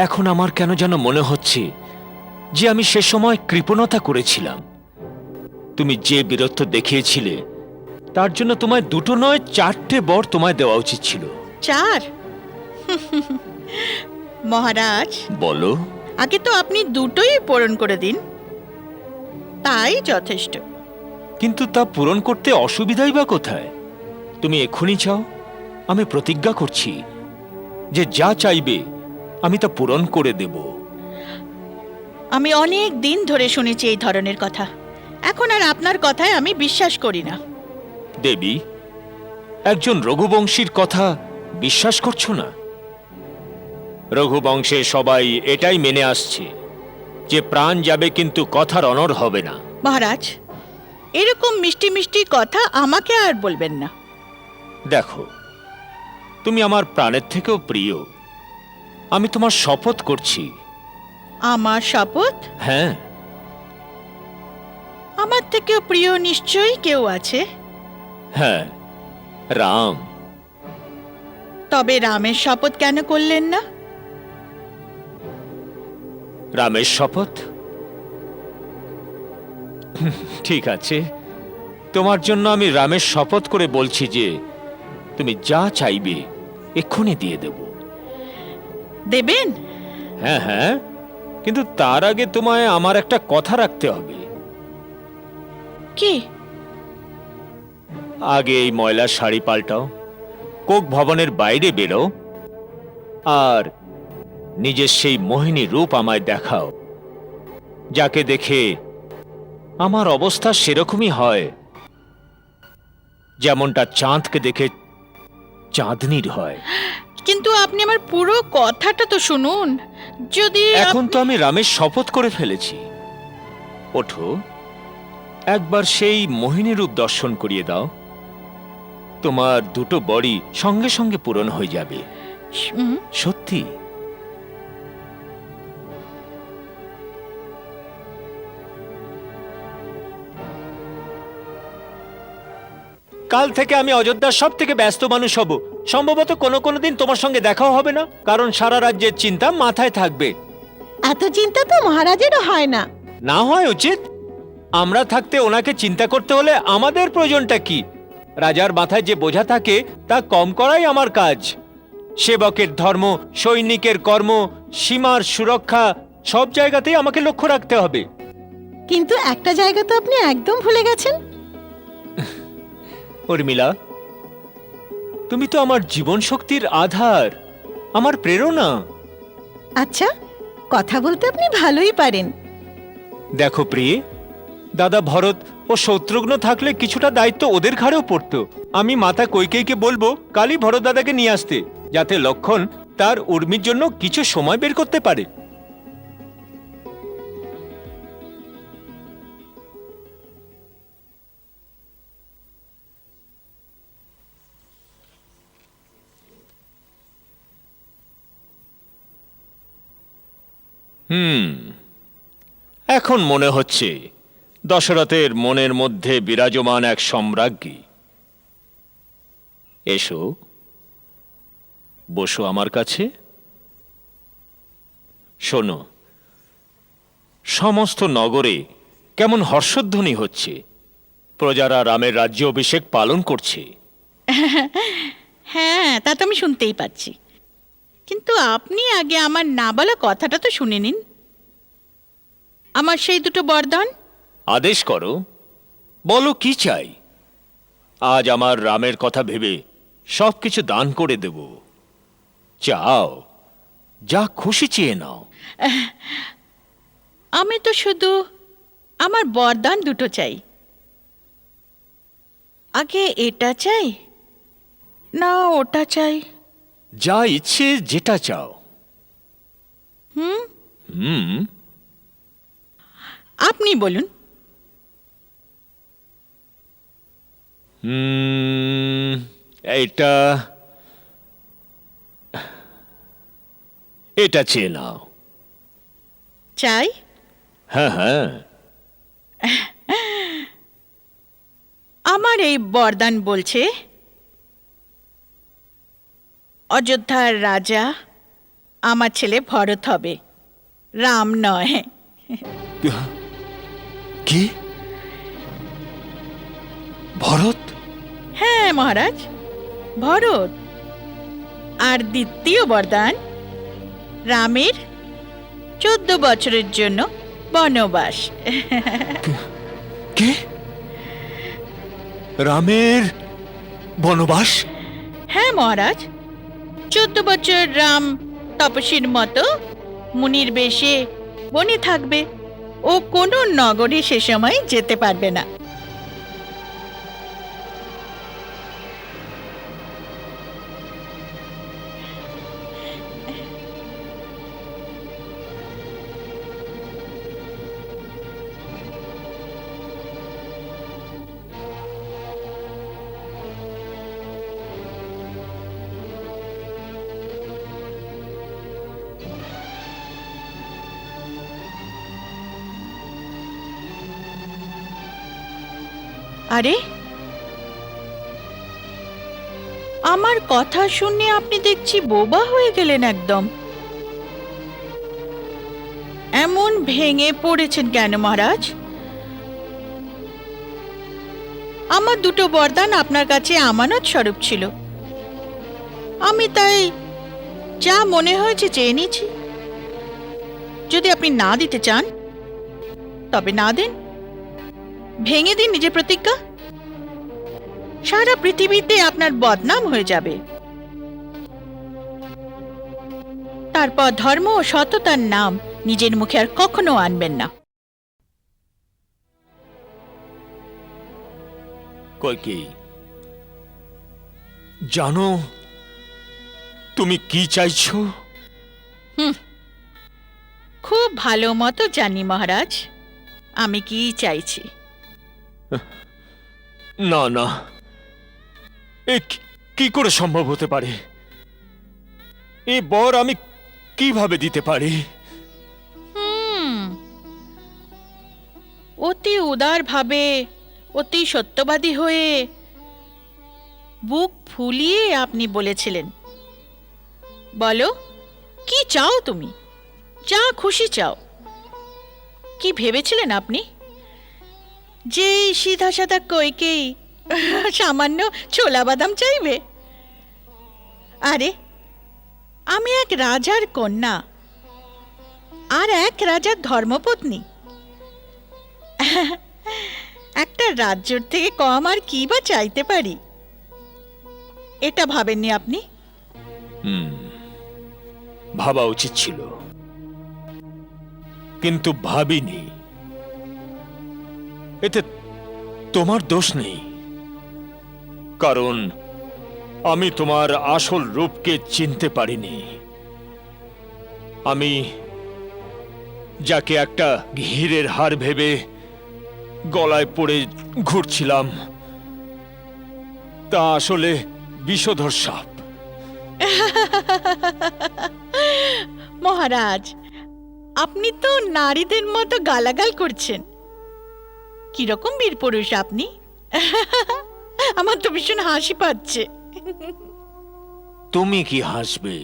এখন আমার কেন যেন মনে হচ্ছে যে আমি সে সময় কৃপণতা করেছিলাম। তুমি যে বীরত্ব দেখিয়েছিলে, তার জন্য তোমায় 2টো নয় 4টে বর তোমায় দেওয়া উচিত ছিল। 4? মহারাজ, বলো। আগে তো আপনি 2টোই পূরণ করে দিন, তাই যথেষ্ট। কিন্তু তা পূরণ করতে অসুবিধাই বা কোথায়? তুমি এক্ষুনি চাও, আমি প্রতিজ্ঞা করছি যে যা চাইবে আমি তা পূরণ করে দেব। আমি অনেক দিন ধরে শুনেছি এই ধরনের কথা, এখন আর আপনার কথায় আমি বিশ্বাস করি না। দেবী, একজন রঘুবংশীর কথা বিশ্বাস করছো না? রঘুবংশে সবাই এটাই মেনে আসছে যে প্রাণ যাবে কিন্তু কথার অনড় হবে না। মহারাজ, এরকম মিষ্টি মিষ্টি কথা আমাকে আর বলবেন না। দেখো, তুমি আমার প্রাণের থেকেও প্রিয়। আমি তোমার শপথ করছি। আমার শপথ? হ্যাঁ। আমার থেকেও প্রিয় নিশ্চয়ই কেউ আছে। হ্যাঁ, রাম। তবে রামের শপথ কেন করলেন না? রামের শপথ? ঠিক আছে, তোমার জন্য আমি রামের শপথ করে বলছি যে তুমি যা চাইবে এক্ষুনি দিয়ে দেব। দেবেন? হ্যাঁ হ্যাঁ, কিন্তু তার আগে তোমায় আমার একটা কথা রাখতে হবে। কি? আগে এই ময়লা শাড়ি পাল্টাও, কোক ভবনের বাইরে বেরো, আর নিজের সেই মোহিনী রূপ আমায় দেখাও, যাকে দেখে আমার অবস্থা সেরকমই হয় যেমনটা চাঁদকে দেখে চাঁদনির হয়। কিন্তু আপনি আমার পুরো কথাটা তো শুনুন। যদি এখন তো আমি রামের শপথ করে ফেলেছি। ওঠো, একবার সেই মোহিনী রূপ দর্শন করিয়ে দাও, তোমার 2টো বরই সঙ্গে সঙ্গে পূরণ হয়ে যাবে। সত্যি। কাল থেকে আমি অযোধ্যার সব থেকে ব্যস্ত মানুষ হব। সম্ভবত কোনো দিন তোমার সঙ্গে দেখাও হবে না, কারণ সারা রাজ্যের চিন্তা মাথায় থাকবে। এত চিন্তা তো মহারাজেরও হয় না। না হয় উচিত। আমরা থাকতে ওনাকে চিন্তা করতে হলে আমাদের প্রয়োজনটা কি? রাজার মাথায় যে বোঝা থাকে তা কম করাই আমার কাজ। সেবকের ধর্ম, সৈনিকের কর্ম, সীমার সুরক্ষা, সব জায়গাতেই আমাকে লক্ষ্য রাখতে হবে। কিন্তু একটা জায়গা তো আপনি একদম ভুলে গেছেন। উর্মিলা, তুমি তো আমার জীবন শক্তির আধার, আমার প্রেরণা। আচ্ছা, কথা বলতে আপনি ভালোই পারেন, দেখো প্রিয়ে, দাদা ভরত ও শত্রুঘ্ন থাকলে কিছুটা দায়িত্ব ওদের ঘাড়েও পড়তো। আমি মাতা কৈকেয়ীকে বলবো কালই ভরত দাদাকে নিয়ে আসতে, যাতে লক্ষণ তার উর্মির জন্য কিছু সময় বের করতে পারে। এখন মনে হচ্ছে দশরথের মনের মধ্যে বিরাজমান এক সম্রাজ্ঞী। এসো, বসো আমার কাছে। শোনো, সমস্ত নগরে কেমন হর্ষধ্বনি হচ্ছে, প্রজারা রামের রাজ্য অভিষেক পালন করছে। হ্যাঁ, তা তো আমি শুনতেই পাচ্ছি, কিন্তু আপনি আগে আমার না বলা কথাটা তো শুনে নিন। আমার সেই দুটো বরদান। আদেশ করো, বলো কি চাই। আজ আমার রামের কথা ভেবে সবকিছু দান করে দেব। চাও, যা খুশি চেয়ে নাও। আমি তো শুধু আমার বরদান দুটো চাই। আগে এটা চাই না ওটা চাই? যা ইচ্ছে যেটা চাও। আপনি বলুন। এটা এটা চেয়ে নাও। চাই? হ্যাঁ হ্যাঁ, আমার এই বরদান বলছে অযোধ্যার রাজা আমার ছেলে ভরত হবে, রাম নয়। কি? ভরত? হ্যাঁ মহারাজ, ভরত। আর দ্বিতীয় বরদান রামের 14 বছরের জন্য বনবাস। কে? রামের বনবাস? হ্যাঁ মহারাজ, 14 বছর রাম তপস্বীর মতো মুনির বেশে বনে থাকবে। ও কোনো নগরে সে সময় যেতে পারবে না। আরে, আমার কথা শুনে আপনি দেখছি বোবা হয়ে গেলেন একদম। এমন ভেঙে পড়েছেন কেন মহারাজ? আমার দুটো বরদান আপনার কাছে আমানত স্বরূপ ছিল। আমি তাই যা মনে হয়েছে চেয়ে নিয়েছি। যদি আপনি না দিতে চান তবে না দেন, ভেঙে দিন নিজের প্রতিজ্ঞা। সারা পৃথিবীতে আপনার বদনাম হয়ে যাবে। তারপর ধর্ম ও সততার নাম নিজের মুখে আর কখনো আনবেন না। কইকেয়ী, জানো তুমি কি চাইছো? খুব ভালো মতো জানি মহারাজ আমি কি চাইছি। না না, এ কি করে সম্ভব হতে পারে? এ বর আমি কিভাবে দিতে পারি? অতি উদার ভাবে, অতি সত্যবাদী হয়ে বুক ফুলিয়ে আপনি বলেছিলেন, বলো কি চাও তুমি, যা খুশি চাও। কি ভেবেছিলেন আপনি যে সিধা সাদা কইকেই সামান্য ছোলা বাদাম চাইবে? আরে, আমি এক রাজার কন্যা আর এক রাজার ধর্মপত্নী। একটা রাজ্যের থেকে কম আর কি বা চাইতে পারি? এটা ভাবেননি আপনি? ভাবা উচিত ছিল, কিন্তু ভাবিনি। এতে তোমার দোষ নেই, কারণ আমি তোমার আসল রূপকে চিনতে পারিনি। আমি যাকে একটা হীরের হার ভেবে গলায় পড়ে ঘুরছিলাম, তা আসলে বিষধর সাপ। মহারাজ, আপনি তো নারীদের মতো গালাগাল করছেন। কিরকম বীর পুরুষ আপনি! আমার তো ভীষণ হাসি পাচ্ছে। তুমি কি হাসবে?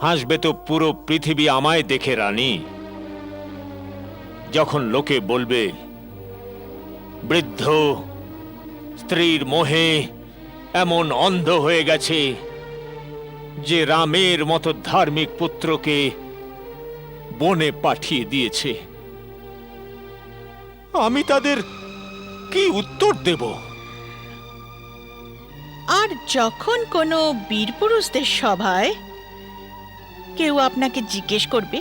হাসবে তো পুরো পৃথিবী আমায় দেখে, রানী। যখন লোকে বলবে বৃদ্ধ স্ত্রীর মোহে এমন অন্ধ হয়ে গেছে যে রামের মতো ধার্মিক পুত্রকে বনে পাঠিয়ে দিয়েছে, আমি তাদের কি উত্তর দেব? আর যখন কোনো বীরপুরুষদের সভায় কেউ আপনাকে জিজ্ঞেস করবে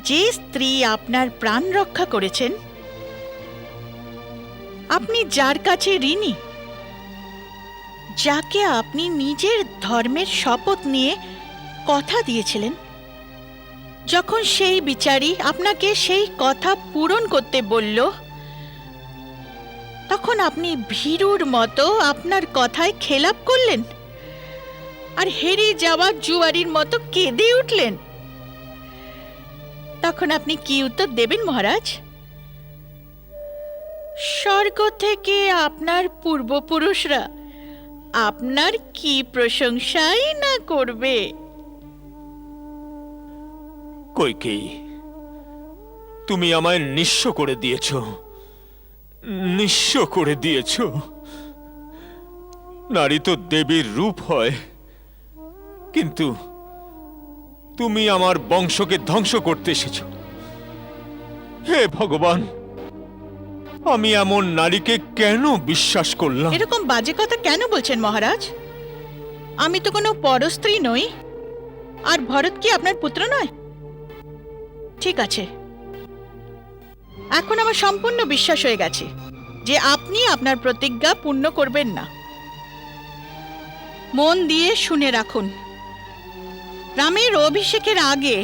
যে স্ত্রী আপনার প্রাণ রক্ষা করেছেন, আপনি যার কাছে ঋণী, যাকে আপনি নিজের ধর্মের শপথ নিয়ে কথা দিয়েছিলেন, যখন সেই বিচারী আপনাকে সেই কথা পূরণ করতে বলল, তখন আপনি ভীরুর মতো আপনার কথায় খেলাপ করলেন আর হেরে যাওয়া জুয়ারির মতো কেঁদে উঠলেন। তখন আপনি কি উত্তর দেবেন মহারাজ? স্বর্গ থেকে আপনার পূর্বপুরুষরা আপনার কি প্রশংসাই না করবে। কইকেয়ী, তুমি আমায় নিঃস্ব করে দিয়েছ, নিঃস্ব করে দিয়েছ। নারী তো দেবীর রূপ হয়, কিন্তু তুমি আমার বংশকে ধ্বংস করতে এসেছ। হে ভগবান, আমি এমন নারীকে কেন বিশ্বাস করলাম? এরকম বাজে কথা কেন বলছেন মহারাজ? আমি তো কোনো পরস্ত্রী নই, আর ভরত কি আপনার পুত্র নয়? ঠিক আছে, এখন আমার সম্পূর্ণ বিশ্বাস হয়ে গেছে যে আপনি আপনার প্রতিজ্ঞা পূর্ণ করবেন না। মন দিয়ে শুনে রাখুন, রামের অভিষেকের আগে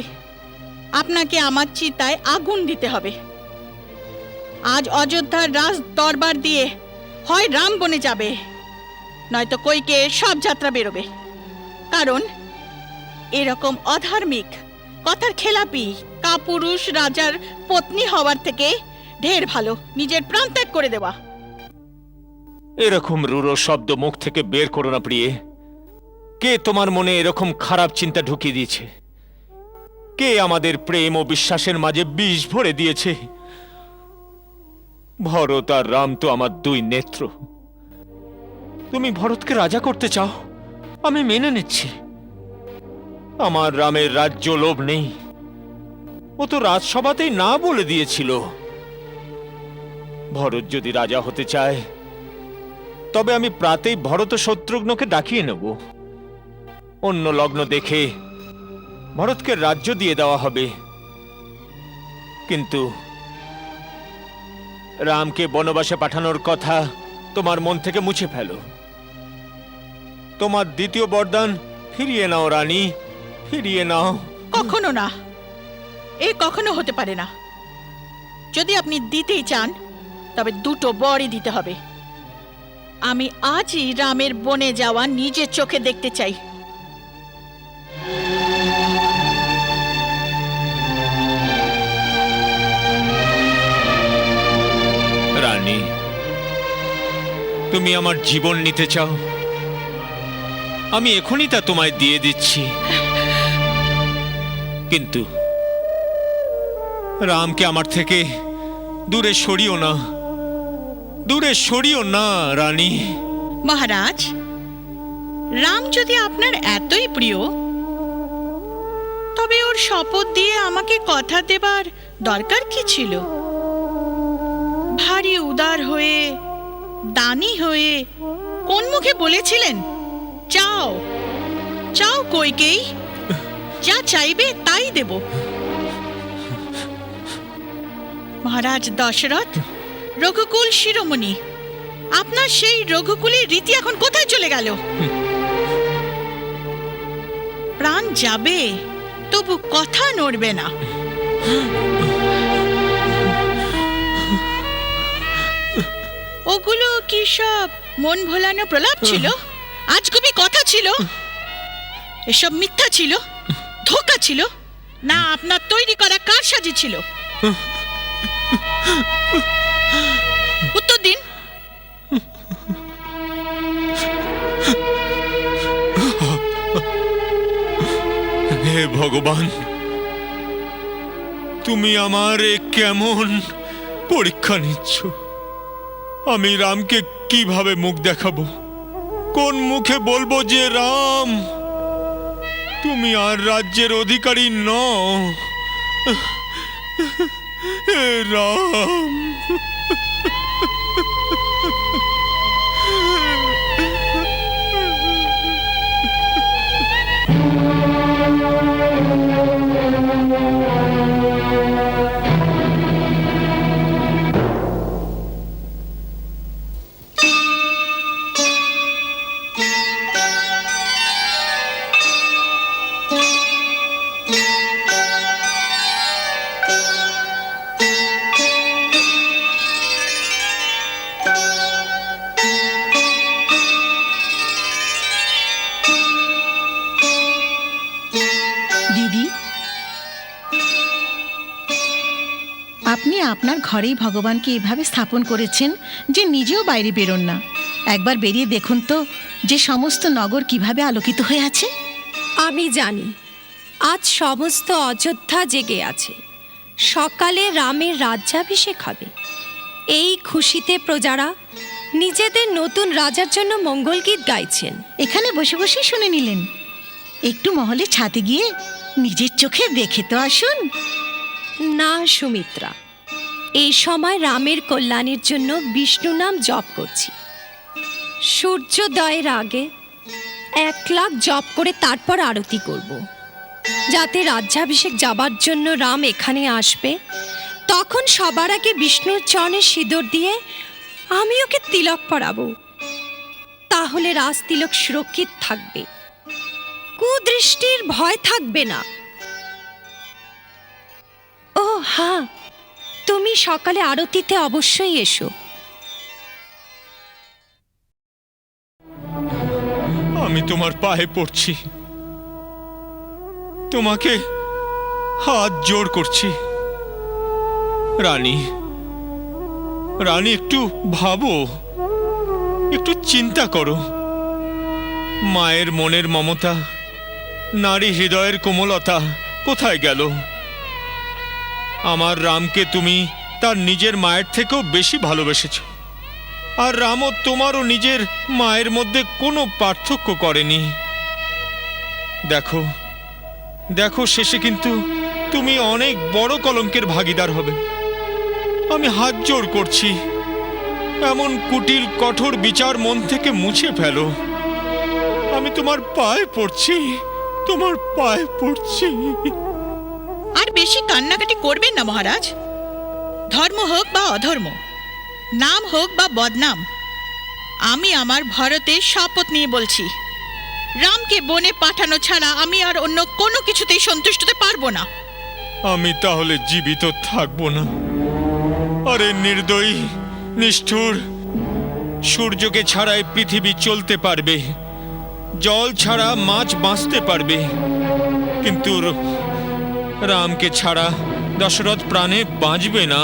আপনাকে আমার চিতায় আগুন দিতে হবে। আজ অযোধ্যার রাজ দরবার দিয়ে হয় রাম বনে যাবে, নয়তো কৈকেয়ীর সব যাত্রা বেরোবে। কারণ এরকম অধার্মিক, কথার খেলাপি কাপুরুষ রাজার পত্নী হওয়ার থেকে ঢের ভালো নিজের প্রাণ ত্যাগ করে দেওয়া। এরকম রূঢ় শব্দ মুখ থেকে বের করো না প্রিয়ে। কে তোমার মনে এরকম খারাপ চিন্তা ঢুকিয়ে দিয়েছে? কে আমাদের প্রেম ও বিশ্বাসের মাঝে বিষ ভরে দিয়েছে? ভরত আর রাম তো আমার দুই নেত্র। তুমি ভরতকে রাজা করতে চাও, আমি মেনে নিচ্ছি। আমার রামের রাজ্য লোভ নেই, ও তো রাজসভাতেই না বলে দিয়েছিল। ভরত যদি রাজা হতে চায়, তবে আমি প্রাতেই ভরত ও শত্রুঘ্নকে ডাকিয়ে নেব। অন্য লগ্ন দেখে ভরতকে রাজ্য দিয়ে দেওয়া হবে। কিন্তু রামকে বনবাসে পাঠানোর কথা তোমার মন থেকে মুছে ফেলো। তোমার দ্বিতীয় বরদান ফিরিয়ে নাও রানী, ফিরিয়ে নাও। কখনো না, এ কখনো হতে পারে না। যদি আপনি দিতেই চান, তবে দুটো বরই দিতে হবে। আমি আজই রামের বনে যাওয়া নিজের চোখে দেখতে চাই। রানী, তুমি আমার জীবন নিতে চাও? আমি এখনই তা তোমায় দিয়ে দিচ্ছি। কিন্তু রামকে আমার থেকে দূরে সরিও না, দূরে সরিও না রানী। মহারাজ, রাম যদি আপনার এতই প্রিয়, তবে ওর শপথ দিয়ে আমাকে কথা দেবার দরকার কি ছিল? ভারী উদার হয়ে, দানী হয়ে কোন মুখে বলেছিলেন চাও চাও কৈকেয়ী, যা চাইবে তাই দেব। মহারাজ দশরথ রঘুকুল শিরোমণি, আপনার সেই রঘুকুলের রীতি এখন কোথায় চলে গেল? প্রাণ যাবে তবু কথা নড়বে না। ওগুলো কি সব মন ভোলানো প্রলাপ ছিল? আজগুবি কথা ছিল? এসব মিথ্যা ছিল, ধোঁকা ছিল, না আপনার তৈরি করা কারসাজি ছিল? উত্তর দিন। হে ভগবান, তুমি আমার এ কেমন পরীক্ষা নিচ্ছ? আমি রামকে কিভাবে মুখ দেখাবো? কোন মুখে বলবো যে রাম, তুমি আর রাজ্যের অধিকারী নও? হে রাম, দিদি, আপনি আপনার ঘরেই ভগবানকে এভাবে স্থাপন করেছেন যে নিজেও বাইরে বেরোন না। একবার বেরিয়ে দেখুন তো যে সমস্ত নগর কিভাবে আলোকিত হয়ে আছে। আমি জানি আজ সমস্ত অযোধ্যা জেগে আছে। সকালে রামের রাজ্যাভিষেক হবে। এই খুশিতে প্রজারা নিজেদের নতুন রাজার জন্য মঙ্গলগীত গাইছেন। এখানে বসে বসে শুনে নিলেন, একটু মহলে ছাদে গিয়ে নিজের চোখে দেখে তো আসুন। না সুমিত্রা, এই সময় রামের কল্যাণের জন্য বিষ্ণু নাম জপ করছি। সূর্যোদয়ের আগে 1 লাখ জপ করে তারপর আরতি করব, যাতে রাজ্যাভিষেক যাবার জন্য রাম এখানে আসবে। তখন সবার আগে বিষ্ণুর চরণে সিঁদুর দিয়ে আমি ওকে তিলক পরাবো। তাহলে রাজ তিলক সুরক্ষিত থাকবে, কুদৃষ্টির ভয় থাকবে না। ও হ্যাঁ, তুমি সকালে আরতিতে অবশ্যই এসো। আমি তোমার পায়ে পড়ছি, তোমাকে হাত জোড় করছি। রানী, রানী, একটু ভাবো, একটু চিন্তা করো। মায়ের মনের মমতা, নারী হৃদয়ের কোমলতা কোথায় গেল? আমার রামকে তুমি তার নিজের মায়ের থেকেও বেশি ভালোবেসেছ, আর রামও তোমারও নিজের মায়ের মধ্যে কোনো পার্থক্য করেনি। দেখো দেখো, শেষে কিন্তু তুমি অনেক বড় কলঙ্কের ভাগীদার হবে। আমি হাত জোড় করছি, এমন কুটিল কঠোর বিচার মন থেকে মুছে ফেলো। আমি তোমার পায়ে পড়ছি, তোমার পায়ে পড়ছি। আর বেশি কান্নাকাটি করবেন না মহারাজ। ধর্ম হোক বা অধর্ম, নাম হোক বা বদনাম, আমি আমার ভরতের শপথ নিয়ে বলছি, রামকে বনে পাঠানো ছাড়া আমি আর অন্য কোনো কিছুতেই সন্তুষ্ট হতে পারবো না। আমি তাহলে জীবিত থাকবো না। আরে নির্দয়ী, নিষ্ঠুর, সূর্যকে ছাড়াই পৃথিবী চলতে পারবে, জল ছাড়া মাছ বাঁচতে পারবে, কিন্তু রামকে ছাড়া দশরথ প্রাণে বাঁচবে না।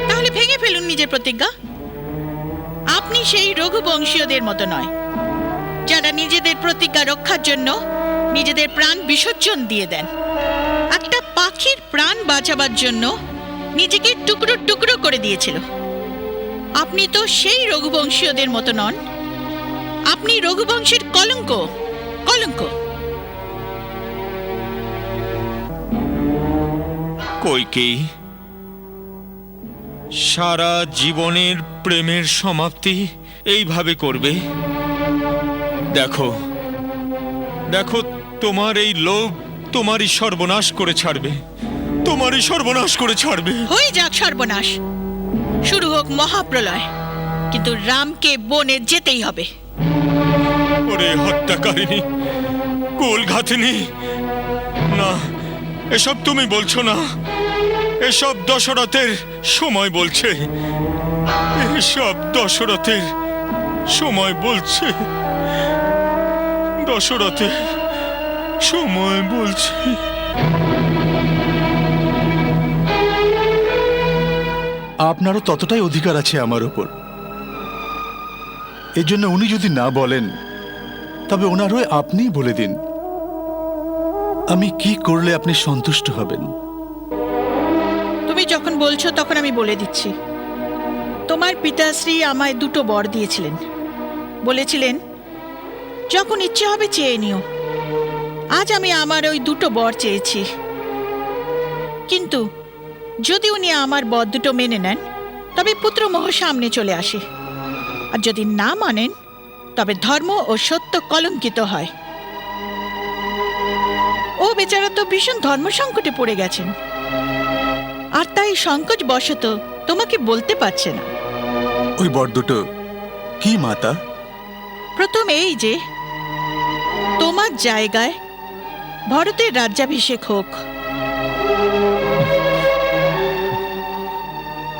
তাহলে ভেঙে ফেলুন নিজের প্রতিজ্ঞা। আপনি সেই রঘুবংশীয়দের মতো নয়, যারা নিজেদের প্রতিজ্ঞা রক্ষার জন্য নিজেদের প্রাণ বিসর্জন দিয়ে দেন। একটা পাখির প্রাণ বাঁচাবার জন্য নিজেকে টুকরো টুকরো করে দিয়েছিল। আপনি তো সেই রঘুবংশীয়দের মতো নন। আপনি রঘুবংশের কলঙ্ক, কলঙ্ক। কইকেয়ী, সারা জীবনের প্রেমের সমাপ্তি এইভাবে করবে? দেখো দেখো, তোমার এই লোভ তোমারই সর্বনাশ করে ছাড়বে। তোমারই সর্বনাশ করে ছাড়বে। হয়ে যাক সর্বনাশ, শুরু হোক মহাপ্রলয়, কিন্তু রামকে বনে যেতেই হবে। ওরে হত্যাকারিণী, কুলঘাতিনী, না, এসব তুমি বলছো না, এসব দশরথের সময় বলছে, এসব দশরথের সময় বলছে, দশরথের সময় বলছে। আপনারও ততটাই অধিকার আছে আমার ওপর। এজন্য উনি যদি না বলেন তবে ওনার হয়ে আপনিই বলে দিন, আমি কি করলে আপনি সন্তুষ্ট হবেন। তুমি যখন বলছো তখন আমি বলে দিচ্ছি। তোমার পিতাশ্রী আমায় দুটো বর দিয়েছিলেন, বলেছিলেন যখন ইচ্ছে হবে চেয়ে নিও। আজ আমি আমার ওই দুটো বর চেয়েছি, কিন্তু যদি উনি আমার বর দুটো মেনে নেন তবে পুত্রমোহ সামনে চলে আসে, আর যদি না মানেন তবে ধর্ম ও সত্য কলঙ্কিত হয়। ও বেচারা তো ভীষণ ধর্ম সংকটে পড়ে গেছেন, আর তাই সংকোচ বশত তোমাকে বলতে পারছে না। ওই বর দুটো কি মাতা? প্রথম এই যে তোমার জায়গায় ভরতের রাজ্যাভিষেক হোক,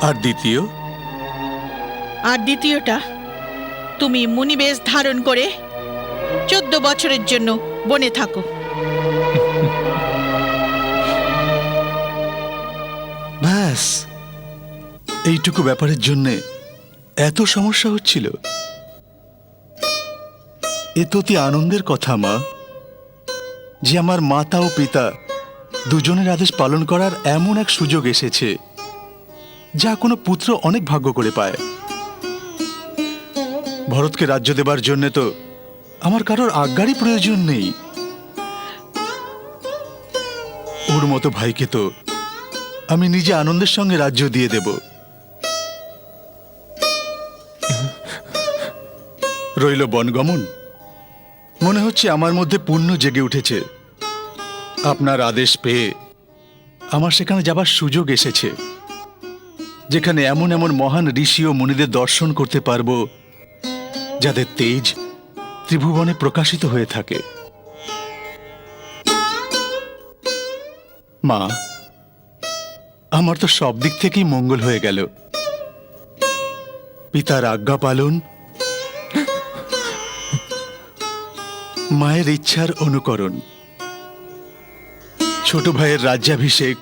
আর দ্বিতীয়? আর দ্বিতীয়টা তুমি মুনিবেশ ধারণ করে 14 বছরের জন্য বনে থাকো। ব্যাস, এইটুকু ব্যাপারের জন্যে এত সমস্যা হচ্ছিল? এ তো অতি আনন্দের কথা মা, যে আমার মাতা ও পিতা দুজনের আদেশ পালন করার এমন এক সুযোগ এসেছে যা কোনো পুত্র অনেক ভাগ্য করে পায়। ভরতকে রাজ্য দেবার জন্য তো আমার কারোর আজ্ঞারই প্রয়োজন নেই। ওর মতো ভাইকে তো আমি নিজে আনন্দের সঙ্গে রাজ্য দিয়ে দেব। রইল বনগমন, মনে হচ্ছে আমার মধ্যে পুণ্য জেগে উঠেছে। আপনার আদেশ পেয়ে আমার সেখানে যাবার সুযোগ এসেছে, যেখানে এমন এমন মহান ঋষি ও মুনিদের দর্শন করতে পারবো যাদের তেজ ত্রিভুবনে প্রকাশিত হয়ে থাকে। মা, আমার তো সব দিক থেকেই মঙ্গল হয়ে গেল। পিতার আজ্ঞা পালন, মায়ের ইচ্ছার অনুকরণ, ছোট ভাইয়ের রাজ্যাভিষেক,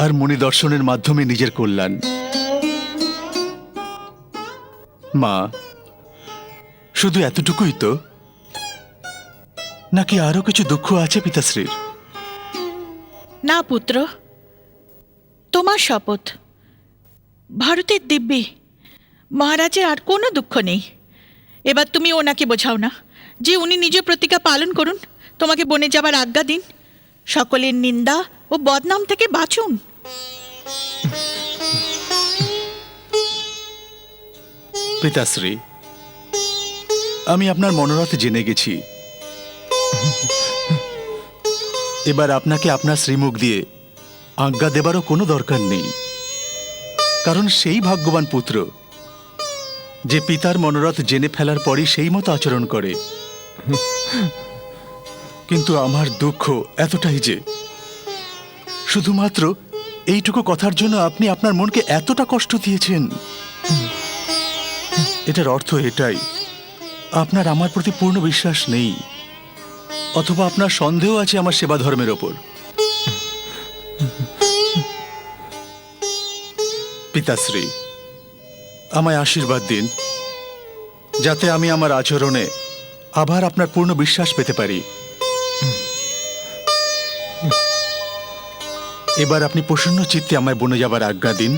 আর মুনি দর্শনের মাধ্যমে নিজের কল্যাণ। মা, শুধু এতটুকুই তো, নাকি আরো কিছু দুঃখ আছে পিতাশ্রীর? না পুত্র, তোমার শপথ, ভারতের দিব্যি মহারাজের আর কোনো দুঃখ নেই। এবার তুমি ওনাকে বোঝাও না যে উনি নিজ প্রতিজ্ঞা পালন করুন, তোমাকে বনে যাবার আজ্ঞা দিন, সকলের নিন্দা ও বদনাম থেকে বাঁচুন। পিতাশ্রী, আমি আপনার মনোরথ জেনে গেছি। এবার আপনাকে আপনার শ্রীমুখ দিয়ে আজ্ঞা দেবারও কোনো দরকার নেই, কারণ সেই ভাগ্যবান পুত্র যে পিতার মনোরথ জেনে ফেলার পরই সেই মতো আচরণ করে। কিন্তু আমার দুঃখ এতটাই যে শুধুমাত্র এইটুকু কথার জন্য আপনি আপনার মনকে এতটা কষ্ট দিয়েছেন। এটার অর্থ এটাই, আপনার আমার প্রতি পূর্ণ বিশ্বাস নেই, অথবা আপনার সন্দেহ আছে আমার সেবা ধর্মের ওপর। পিতাশ্রী, আমায় আশীর্বাদ দিন, যাতে আমি আমার আচরণে আবার আপনার পূর্ণ বিশ্বাস পেতে পারি। এবার আপনি প্রসন্ন চিত্তে আমায় বনে যাবার আজ্ঞা দিন,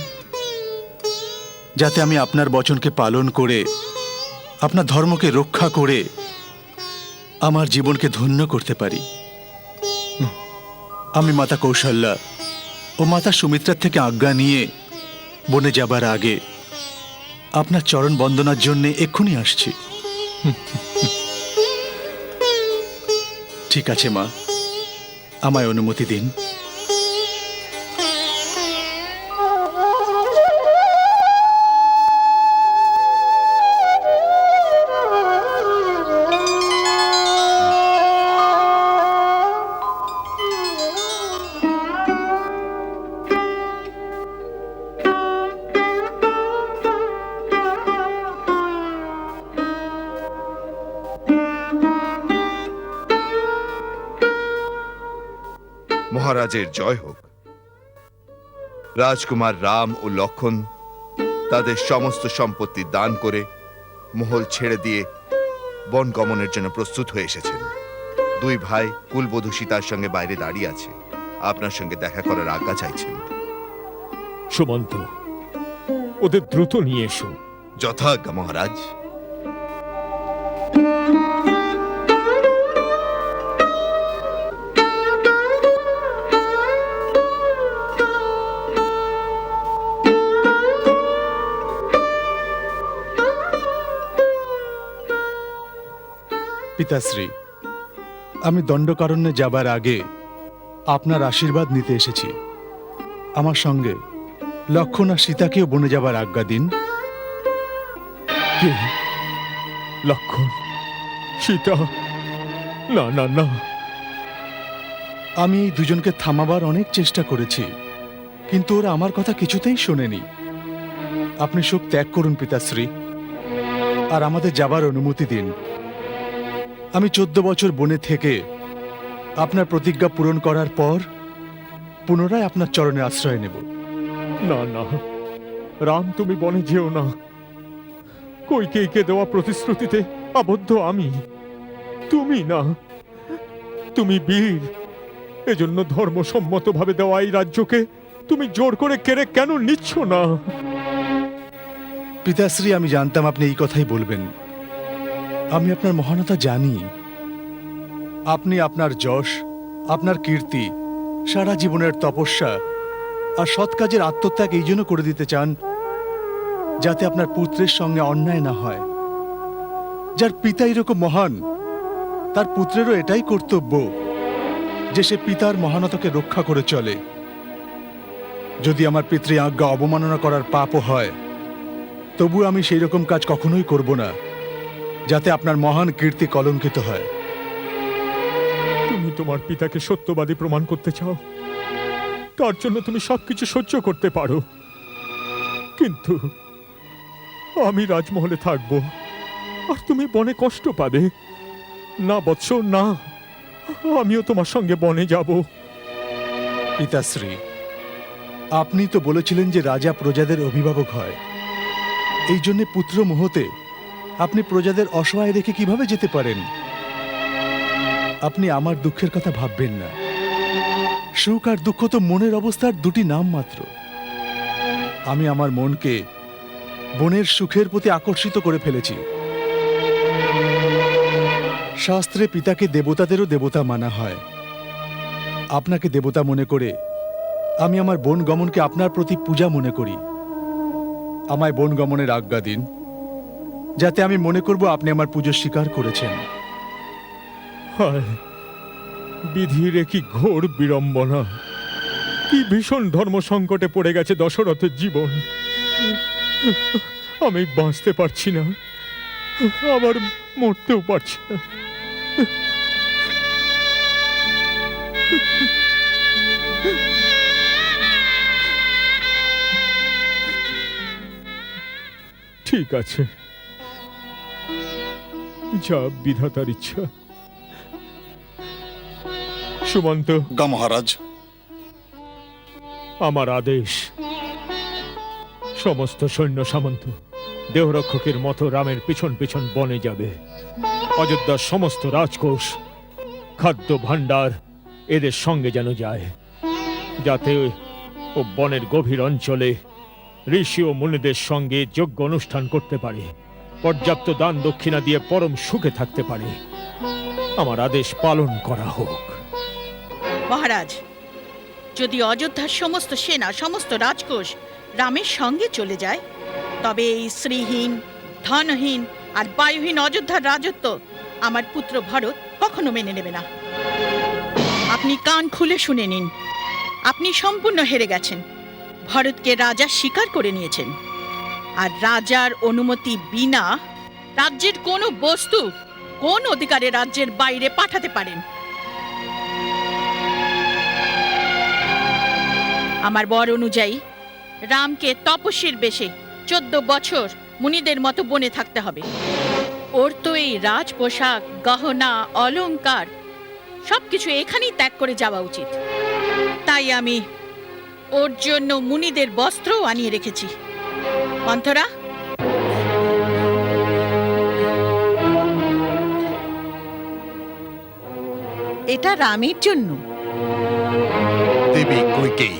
যাতে আমি আপনার বচনকে পালন করে, আপনার ধর্মকে রক্ষা করে আমার জীবনকে ধন্য করতে পারি। আমি মাতা কৌশল্যা ও মাতা সুমিত্রার থেকে আজ্ঞা নিয়ে বনে যাবার আগে আপনার চরণ বন্দনার জন্য এক্ষুনি আসছি। ঠিক আছে মা, আমায় অনুমতি দিন। মহারাজের জয় হোক। রাজকুমার রাম ও লক্ষণ তাদের সমস্ত সম্পত্তি দান করে মহল ছেড়ে দিয়ে বন গমনের জন্য প্রস্তুত হয়ে এসেছেন। দুই ভাই কুলবধূ সীতার সঙ্গে বাইরে দাঁড়িয়ে আছে, আপনার সঙ্গে দেখা করার আজ্ঞা চাইছেন। সুমন্ত, ওদের দ্রুত নিয়ে এসো। যথাজ্ঞা মহারাজ। পিতাশ্রী, আমি দণ্ডকারণ্যে যাবার আগে আপনার আশীর্বাদ নিতে এসেছি। আমার সঙ্গে লক্ষণ আর সীতাকেও বনে যাবার আজ্ঞা দিন। কে? লক্ষণ, সীতা? না না না। আমি এই দুজনকে থামাবার অনেক চেষ্টা করেছি, কিন্তু ওরা আমার কথা কিছুতেই শোনেনি। আপনি শোক ত্যাগ করুন পিতাশ্রী, আর আমাদের যাবার অনুমতি দিন। আমি 14 বছর বনে থেকে আপনার প্রতিজ্ঞা পূরণ করার পর পুনরায় আপনার চরণে আশ্রয় নেব। না না রাম, তুমি বনে যেও না। কৈকেয়ীকে দেওয়া প্রতিশ্রুতিতে আবদ্ধ আমি, তুমি না। তুমি বীর, এজন্য ধর্মসম্মতভাবে দেওয়া এই রাজ্যকে তুমি জোর করে কেড়ে কেন নিচ্ছ না? পিতাশ্রী, আমি জানতাম আপনি এই কথাই বলবেন। আমি আপনার মহানতা জানি। আপনি আপনার যশ, আপনার কীর্তি, সারা জীবনের তপস্যা আর সৎ কাজের আত্মত্যাগ এই জন্য করে দিতে চান যাতে আপনার পুত্রের সঙ্গে অন্যায় না হয়। যার পিতা এরকম মহান, তার পুত্রেরও এটাই কর্তব্য যে সে পিতার মহানতাকে রক্ষা করে চলে। যদি আমার পিতৃ আজ্ঞা অবমাননা করার পাপও হয়, তবু আমি সেই রকম কাজ কখনোই করব না যাতে আপনার মহান কীর্তি কলঙ্কিত হয়। তুমি তোমার পিতাকে সত্যবাদী প্রমাণ করতে চাও, তার জন্য তুমি সবকিছু সহ্য করতে পারো। কিন্তু আমি রাজমহলে থাকব, আর তুমি বনে কষ্ট পাবে। না বৎস, না, আমিও তোমার সঙ্গে বনে যাব। পিতাশ্রী, আপনি তো বলেছিলেন যে রাজা প্রজাদের অভিভাবক হয়। এই জন্য পুত্র মোহতে আপনি প্রজাদের অসহায় রেখে কিভাবে যেতে পারেন? আপনি আমার দুঃখের কথা ভাববেন না। সুখ আর দুঃখ তো মনের অবস্থার দুটি নাম মাত্র। আমি আমার মনকে বনের সুখের প্রতি আকর্ষিত করে ফেলেছি। শাস্ত্রে পিতাকে দেবতাদেরও দেবতা মানা হয়। আপনাকে দেবতা মনে করে আমি আমার বন গমনকে আপনার প্রতি পূজা মনে করি। আমায় বন গমনের আজ্ঞা দিন, যাতে আমি মনে করব আপনি আমার পুজো স্বীকার করেছেন। হায়, বিধির কি ঘোর বিড়ম্বনা! কি ভীষণ ধর্ম সংকটে পড়ে গেছে দশরথের জীবন। আমি বাঁচতে পারছি না, আবার মরতেও পারছি না। ঠিক আছে, যা বিধাতার ইচ্ছা। সুমন্ত, গা মহারাজ। আমার আদেশ, সমস্ত সৈন্য সামন্ত দেহরক্ষকের মতো রামের পিছন পিছন বনে যাবে। অযোধ্যার সমস্ত রাজকোষ, খাদ্য ভাণ্ডার এদের সঙ্গে যেন যায়, যাতে ও বনের গভীর অঞ্চলে ঋষি ও মুনিদের সঙ্গে যজ্ঞ অনুষ্ঠান করতে পারে, পর্যাপ্ত দান দক্ষিণা দিয়ে পরম সুখে থাকতে পারে। আমার আদেশ পালন করা হোক। মহারাজ, যদি অযোধ্যার সমস্ত সেনা, সমস্ত রাজকোষ রামের সঙ্গে চলে যায়, তবে এই শ্রীহীন, ধনহীন আর বায়ুহীন অযোধ্যার রাজত্ব আমার পুত্র ভরত কখনো মেনে নেবে না। আপনি কান খুলে শুনে নিন, আপনি সম্পূর্ণ হেরে গেছেন। ভরতকে রাজা স্বীকার করে নিয়েছেন, আর রাজার অনুমতি বিনা রাজ্যের কোনো বস্তু, কোন অধিকারে রাজ্যের বাইরে পাঠাতে পারেন। আমার বর অনুযায়ী রামকে তপস্বীর বেশে 14 বছর মুনিদের মতো বনে থাকতে হবে। ওর তো এই রাজ পোশাক, গহনা, অলংকার সবকিছু এখানেই ত্যাগ করে যাওয়া উচিত। তাই আমি ওর জন্য মুনিদের বস্ত্রও আনিয়ে রেখেছি। মন্থরা, এটা রামের জন্য। দেবী কইকেয়ী,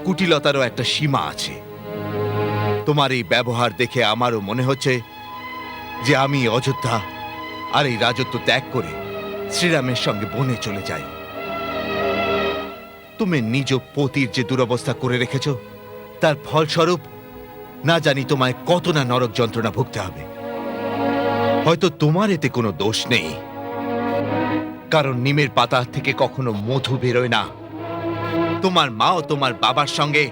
কুটিলতারও একটা সীমা আছে। তোমার এই ব্যবহার দেখে আমারও মনে হচ্ছে যে আমি অযোধ্যা আর এই রাজত্ব ত্যাগ করে শ্রীরামের সঙ্গে বনে চলে যাই। তুমি নিজ পতির যে দুরবস্থা করে রেখেছ, তার ফলস্বরূপ না জানি তোমায় কত না নরক যন্ত্রণা ভুগতে হবে। হয়তো তোমার এতে কোনো দোষ নেই, কারণ নিমের পাতা থেকে কখনো মধু বেরোয় না। তোমার মাও তোমার বাবার সঙ্গে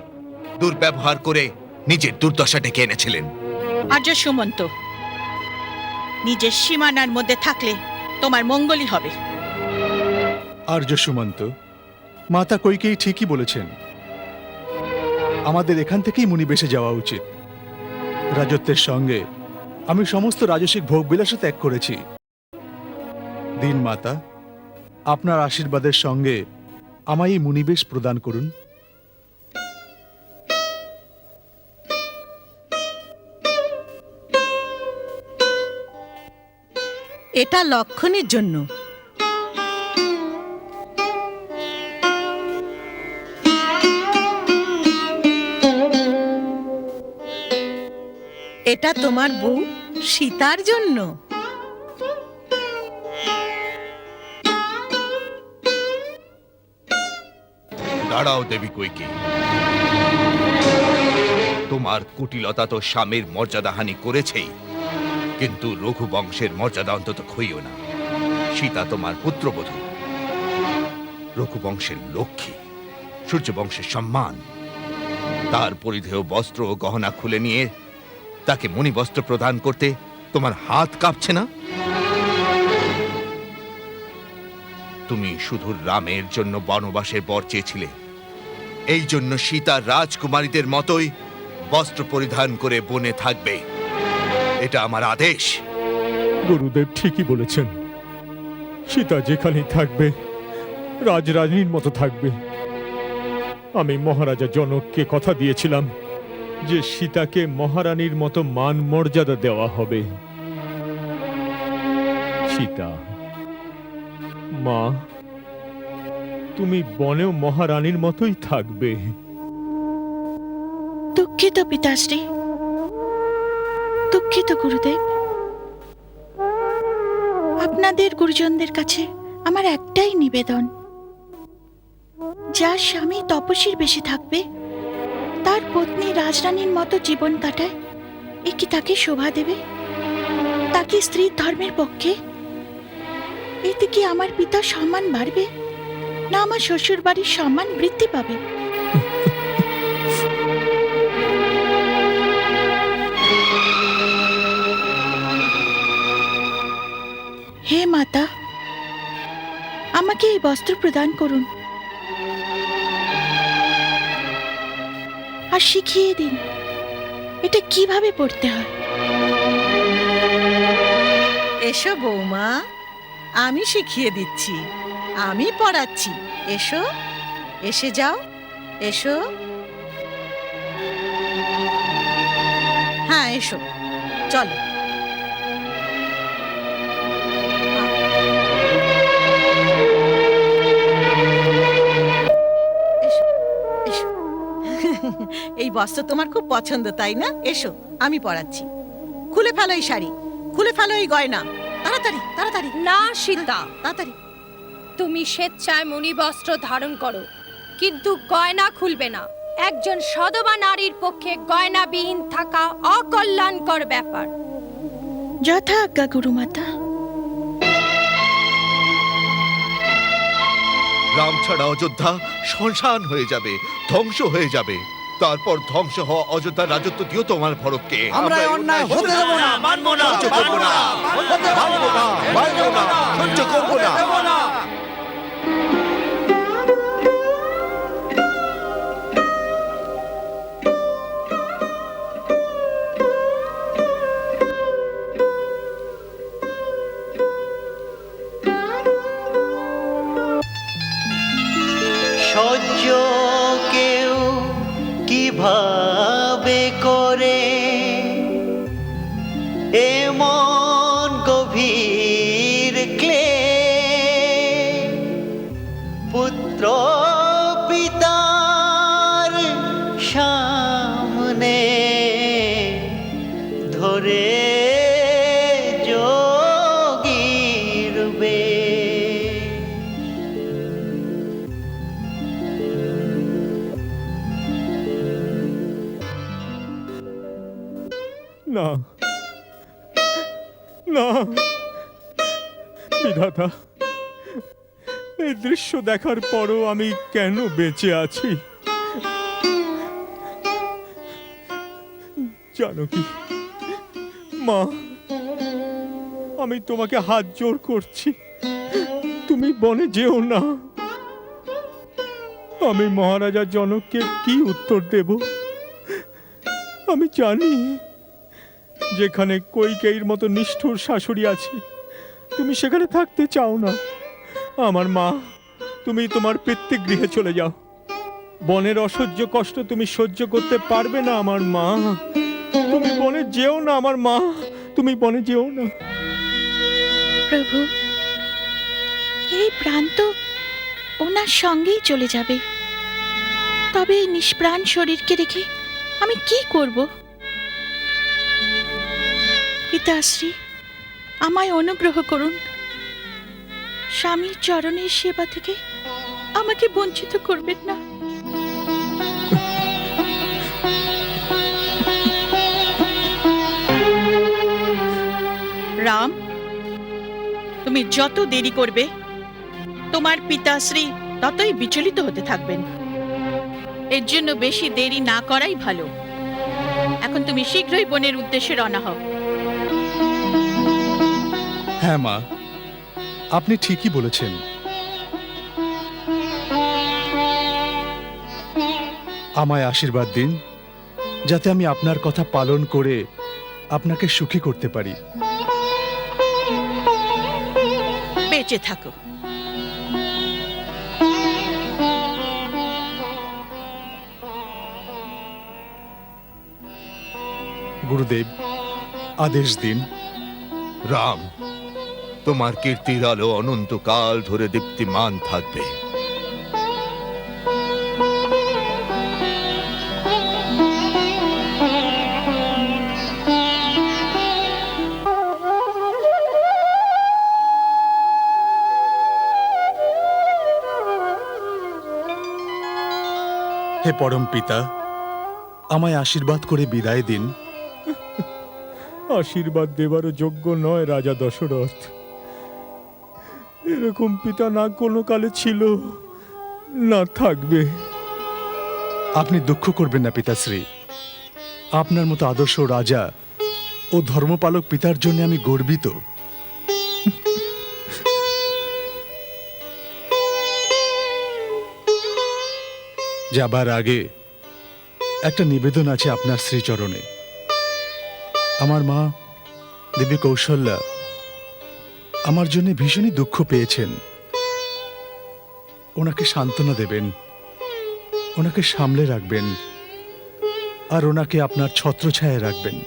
দুর্ব্যবহার করে নিজের দুর্দশা ডেকে এনেছিলেন। আর্য সুমন্ত, নিজের সীমানার মধ্যে থাকলে তোমার মঙ্গলই হবে। আর্য সুমন্ত, মাতা কৈকেয়ী ঠিকই বলেছেন। আমাদের এখান থেকেই মুনিবেশে যাওয়া উচিত। রাজত্বের সঙ্গে আমি সমস্ত রাজসিক ভোগবিলাসও ত্যাগ করেছি। দিন মাতা, আপনার আশীর্বাদের সঙ্গে আমায় এই মুনিবেশ প্রদান করুন। এটা লক্ষণের জন্য। এটা তোমার বউ সীতার জন্য। দাঁড়াও দেবী কৈকেয়ী, তোমার কুটিলতা তো স্বামীর মর্যাদাহানি করেছেই, কিন্তু রঘুবংশের মর্যাদা অন্তত ক্ষইও না। সীতা তোমার পুত্রবধূ, রঘুবংশের লক্ষ্মী, সূর্যবংশের সম্মান। তার পরিধেয় বস্ত্র ও গহনা খুলে নিয়ে তাকে মণিবস্ত্র প্রদান করতে তোমার হাত কাঁপছে না? তুমি শুধু রামের জন্য বনবাসের বর চেয়েছিলে, এই জন্য সীতা রাজকুমারীদের মতোই বস্ত্র পরিধান করে বনে থাকবে। এটা আমার আদেশ। গুরুদেব ঠিকই বলেছেন। সীতা যেখানেই থাকবে রাজরানীর মতো থাকবে। আমি মহারাজা জনককে কথা দিয়েছিলাম যে সীতাকে মহারানীর মতো মান মর্যাদা দেওয়া হবে। সীতা, মা, তুমি বনেও মহারানীর মতোই থাকবে। দুঃখিত পিতাশ্রী, দুঃখিত গুরুদেব। আপনাদের গুরুজনদের কাছে আমার একটাই নিবেদন, যার স্বামী তপস্বীর বেশি থাকবে, তার পত্নী রাজরানীর মতো জীবন কাটায়, এ কি তাকে শোভা দেবে? তাকে স্ত্রীর ধর্মের পক্ষে? এতে কি আমার পিতার সম্মান বাড়বে, না আমার শ্বশুর বাড়ির সম্মান বৃদ্ধি পাবে? হে মাতা, আমাকে এই বস্ত্র প্রদান করুন আর শিখিয়ে দিন এটা কিভাবে পড়তে হয়। এসো বৌমা, আমি শিখিয়ে দিচ্ছি, আমি পড়াচ্ছি। এসো, এসে যাও, এসো। হ্যাঁ এসো, চলো। এসো, এসো। এই বস্ত্র তোমার খুব পছন্দ, তাই না? এসো, আমি পড়াচ্ছি। খুলে ফেলো এই শাড়ি, খুলে ফেলো এই গয়না, তাড়াতাড়ি তাড়াতাড়ি। না সীতা, তাড়াতাড়ি। তুমি স্বেচ্ছায় মণিবস্ত্র ধারণ করো, কিন্তু গয়না খুলবে না। একজন সধবা নারীর পক্ষে গয়নাবিহীন থাকা অকল্যাণকর ব্যাপার। যথা আজ্ঞা গুরুমাতা। রাম ছাড়া অযোধ্যা শ্মশান হয়ে যাবে, ধ্বংস হয়ে যাবে। তারপর ধ্বংস হওয়া অযোধ্যার রাজত্ব দিও তোমার ভরতকে। আমরা এই অন্যায় হতে দেব না, মানবো না, সহ্য করবো না, মানবো না, মানবো না, সহ্য করবো না। সহ্য কেউ কিভাবে করে এমন গভীর ক্লেশ পুত্র পিতার সামনে ধরে যোগীর বেশ। না না বিধাতা, এই দৃশ্য দেখার পরও আমি কেন বেঁচে আছি? জানো কি মা, আমি তোমাকে হাত জোড় করছি, তুমি বনে যেও না। আমি মহারাজা জনককে কি উত্তর দেব? আমি জানি যেখানে কৈকেয়ীর মতো নিষ্ঠুর শাশুড়ি আছে, তুমি সেখানে থাকতে চাও না। আমার মা, তুমি তোমার পিতৃগৃহে চলে যাও। বনের অসহ্য কষ্ট তুমি সহ্য করতে পারবে না আমার মা। তুমি বনে যেও না আমার মা, তুমি বনে যেও না। প্রভু, এই প্রাণ তো ওনার সঙ্গেই চলে যাবে, তবে এই নিষ্প্রাণ শরীরকে রেখে আমি কি করব? পিতাশ্রী, আমায় অনুগ্রহ করুন, স্বামীর চরণের সেবা থেকে আমাকে বঞ্চিত করবেন না। রাম, তুমি যত দেরি করবে তোমার পিতাশ্রী ততই বিচলিত হতে থাকবেন। এর জন্য বেশি দেরি না করাই ভালো। এখন তুমি শীঘ্রই বনের উদ্দেশ্যে রওনা হও। হ্যাঁ মা, আপনি ঠিকই বলেছেন। আমায় আশীর্বাদ দিন, যাতে আমি আপনার কথা পালন করে আপনাকে সুখী করতে পারি। বেঁচে থাকো। গুরুদেব, আদেশ দিন। রাম, তোমার কীর্তির আলো অনন্তকাল ধরে দীপ্তিমান থাকবে। হে পরম পিতা, আমায় আশীর্বাদ করে বিদায় দিন। আশীর্বাদ দেবারও যোগ্য নয় রাজা দশরথ। এরকম পিতা না কোনো কালে ছিল, না থাকবে। আপনি দুঃখ করবেন না পিতাশ্রী। আপনার মতো আদর্শ রাজা ও ধর্মপালক পিতার জন্য আমি গর্বিত। যাবার আগে একটা নিবেদন আছে আপনার শ্রীচরণে। আমার মা দেবী কৌশল্যা আমার জন্য ভীষণই দুঃখ পেয়েছেন। ওনাকে সান্ত্বনা দেবেন, ওনাকে সামলে রাখবেন, আর ওনাকে আপনার ছত্রছায়ায় রাখবেন।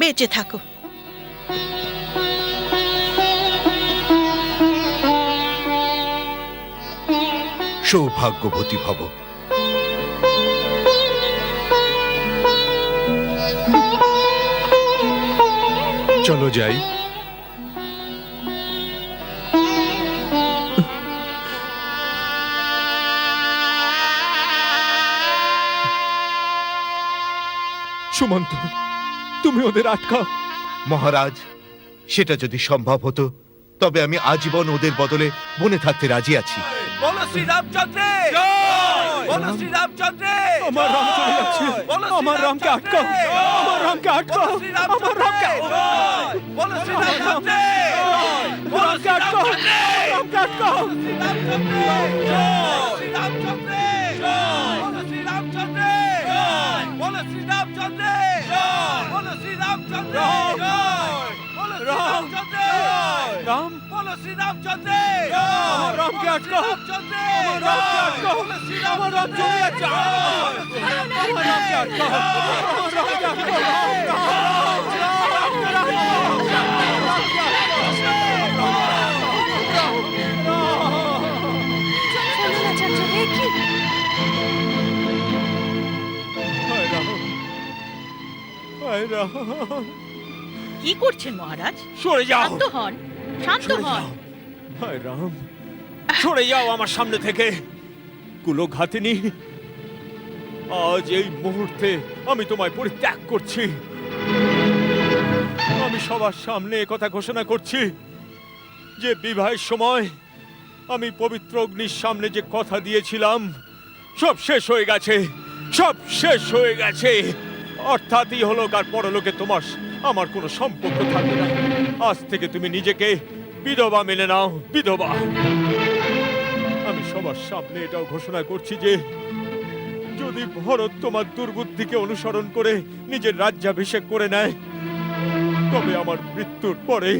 বেঁচে থাকো। সৌভাগ্যবতী ভব। চলো যাই। সুমন্ত, তুমি ওদের আটকাও। মহারাজ, সেটা যদি সম্ভব হতো তবে আমি আজীবন ওদের বদলে বনে থাকতে রাজি আছি। বলো শ্রীরামচন্দ্রে, বলো শ্রীরামচন্দ্রে, আমার রাম চলে যাচ্ছে, আমার রামকে আটকাও, আমার রামকে আটকাও, আমার রামকে বলো শ্রীরামচন্দ্রে, রামকে আটকাও, রামকে আটকাও। রাম, রাম, আমার রামকে আটকাও, আমার রামকে আটকাও, আমার রাম চলে যাচ্ছে, আমার রামকে আটকাও, আমার রামকে আটকাও। হায় রাম, হায় রাম। কি করছেন মহারাজ? সরে যাও, শান্ত হন, শান্ত হন। হায় রাম, সরে যাও আমার সামনে থেকে। কুলঘাতিনী, আজ এই মুহূর্তে আমি তোমায় পরিত্যাগ করছি। আমি সবার সামনে একথা ঘোষণা করছি যে বিবাহের সময় আমি পবিত্র অগ্নির সামনে যে কথা দিয়েছিলাম সব শেষ হয়ে গেছে, সব শেষ হয়ে গেছে। অর্থাৎ ইহলোক আর পরলোকে তোমার আমার কোনো সম্পর্ক থাকবে না। আজ থেকে তুমি নিজেকে বিধবা মেনে নাও, বিধবা। আমি সবার সামনে এটাও ঘোষণা করছি যে যদি ভরত তোমার দুর্বুদ্ধিকে অনুসরণ করে নিজের রাজ্যাভিষেক করে নেয় তবে আমার মৃত্যুর পরে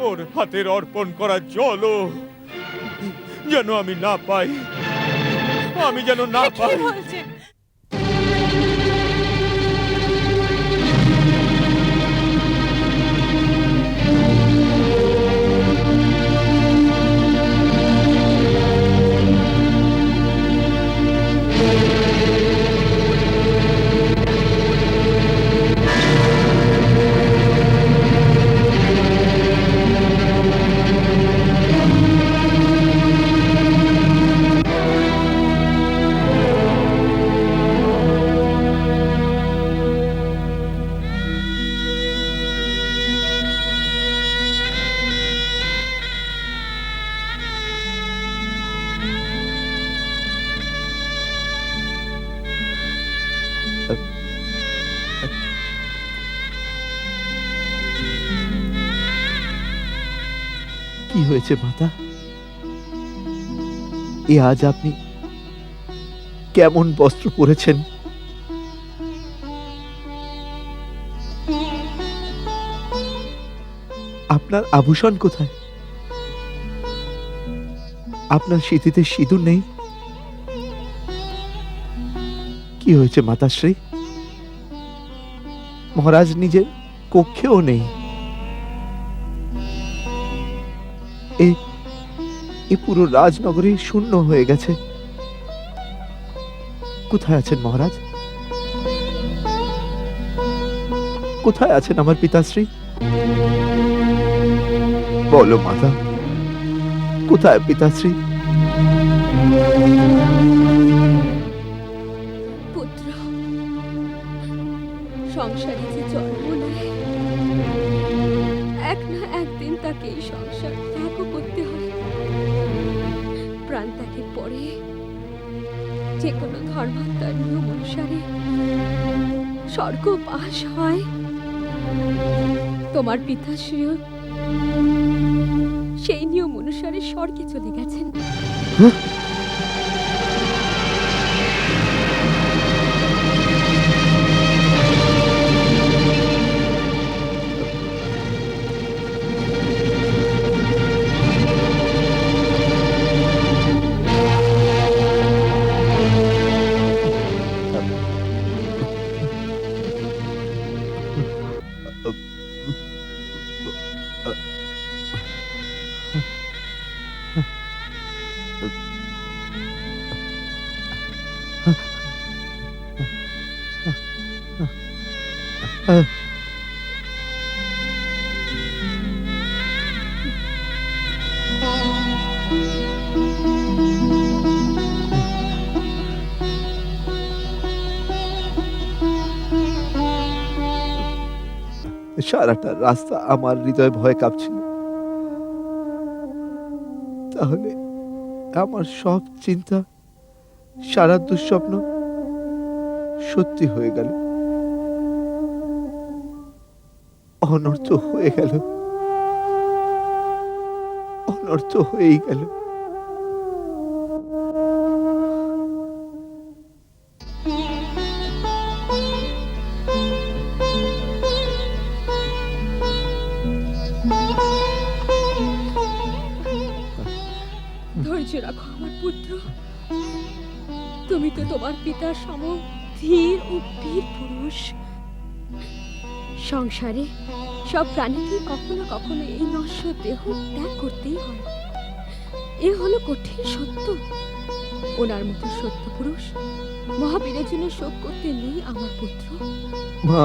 ওর হাতের অর্পণ করা জলও যেন আমি না পাই, আমি যেন না পাই। কি হয়েছে মাতা? এ আজ আপনি কেমন বস্ত্র পরেছেন? আপনার আভূষণ কোথায়? আপনার সিঁথিতে সিঁদুর নেই। কি হয়েছে মাতাশ্রী? মহারাজ নিজের কক্ষেও নেই। এ পুরো রাজনগরী শূন্য হয়ে গেছে। কোথায় আছেন মহারাজ? কোথায় আছেন আমার পিতাশ্রী? বলো মাতা, কোথায় পিতাশ্রী? পুত্র, সংসারে যে জন্ম নেয় এক না একদিন তাকে এই সংসার ত্যাগও করতে হয়। প্রাণ ত্যাগের পরে যে কোনো ধর্মাত্মার নিয়ম অনুসারে স্বর্গবাস হয়। তোমার পিতাশ্রীও সেই নিয়ম অনুসারে স্বর্গে চলে গেছেন। সারাটা রাস্তা আমার হৃদয় ভয়ে কাঁপছিল। তাহলে আমার সব চিন্তা, সারা দুঃস্বপ্ন সত্যি হয়ে গেল, অনর্থ হয়ে গেল, অনর্থ হয়েই গেল। ধৈর্য রাখো আমার পুত্র, তুমি তো তোমার পিতার সম ধীর ও বীর পুরুষ। সংসারে সব প্রাণীকে কখনো কখনো এই নশ্বর দেহ ত্যাগ করতেই হয়। এ হলো কঠিন সত্য। ওনার মতো সত্য পুরুষ মহাবীরের জন্য শোক করতে নেই আমার পুত্র। মা,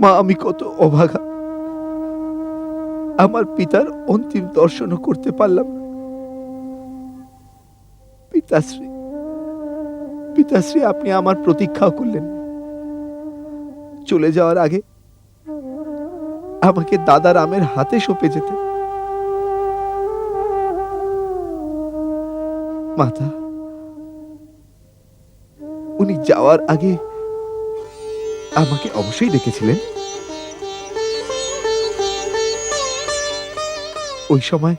মা, আমি কত অভাগা, আমার পিতার অন্তিম দর্শনও করতে পারলাম না। পিতাশ্রী, পিতাশ্রী, আপনি আমার প্রতীক্ষাও করলেন। চলে যাওয়ার আগে আমাকে দাদা রামের হাতে সঁপে যেতে। মাতা, উনি যাওয়ার আগে আমাকে অবশ্যই ডেকেছিলেন। ওই সময়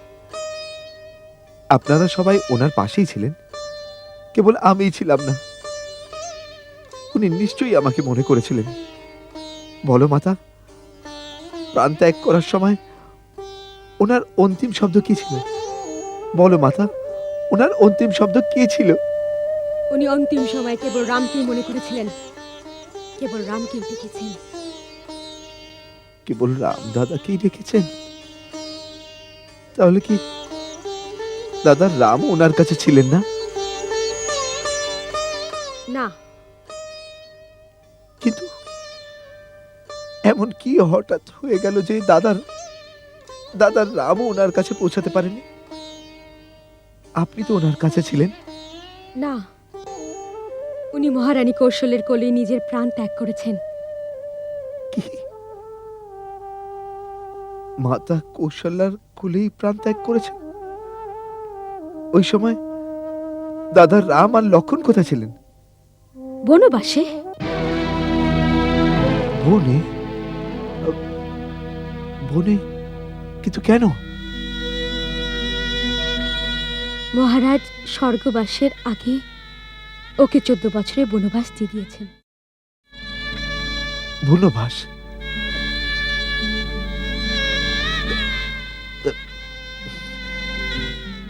আপনারা সবাই ওনার পাশেই ছিলেন, কেবল আমিই ছিলাম না। উনি নিশ্চয়ই আমাকে মনে করেছিলেন। বলো মাতা, প্রাণ ত্যাগ করার সময় ওনার অন্তিম শব্দ কি ছিল? বলো মাতা, ওনার অন্তিম শব্দ কি ছিল? উনি অন্তিম সময় কেবল রামকেই মনে করেছিলেন, কেবল রামকেই ডেকেছেন। কেবল রাম দাদাকেই ডেকেছেন? তাহলে কি দাদা রাম ওনার কাছে ছিলেন না? না, কিন্তু এমন কি হঠাৎ হয়ে গেল যে দাদার রামও ওনার কাছে পৌঁছাতে পারেনি? আপনি তো ওনার কাছে ছিলেন। না, উনি মহারানী কৌশলের কোলে নিজের প্রাণ ত্যাগ করেছেন। কি? মাতা কৌশল্যার কোলেই প্রাণ ত্যাগ করেছেন? ওই সময় দাদার রাম আর লক্ষণ কোথায় ছিলেন? বনবাসে। বনে? বনে? কিন্তু কেন? মহারাজ স্বর্গবাসের আগে ওকে 14 বছরের বনবাস দিয়ে দিয়েছেন। বনবাস?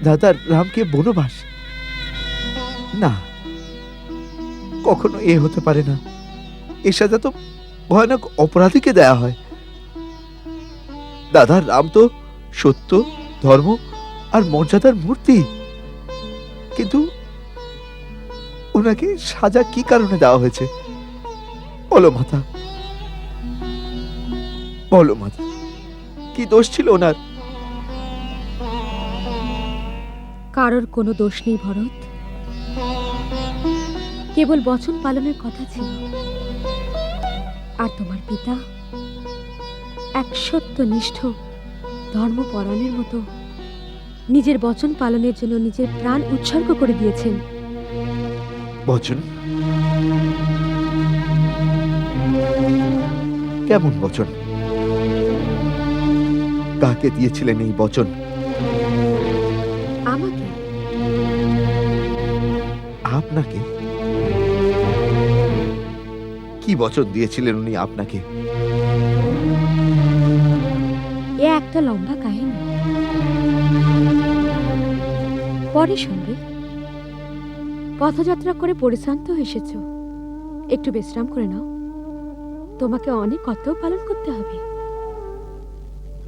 দাদার রামকে বনবাস? না, কখনো এ হতে পারে না। এর সাজা তো ভয়ানক অপরাধীকে দেয়া হয়। দাদার রাম তো সত্য, ধর্ম আর মর্যাদার মূর্তি, কিন্তু ওনাকে সাজা কি কারণে দেওয়া হয়েছে? বলো মাতা, বলো মাতা, কি দোষ ছিল ওনার? কারোর কোনো দোষ নেই ভরত, কেবল বচন পালনের কথা ছিল। আর তোমার পিতা এক সত্যনিষ্ঠ ধর্মপরায়ণের মতো নিজের বচন পালনের জন্য নিজের প্রাণ উৎসর্গ করে দিয়েছেন। বচন? কেমন বচন? কাকে দিয়েছিলেন এই বচন? আমাকে। আপনাকে? কি বচন দিয়েছিলেন উনি আপনাকে? এ একটা লম্বা কাহিনী, পরে শুনবে। পথযাত্রা করে পরিশ্রান্ত এসেছ, একটু বিশ্রাম করে নাও। তোমাকে অনেক কর্তব্য পালন করতে হবে।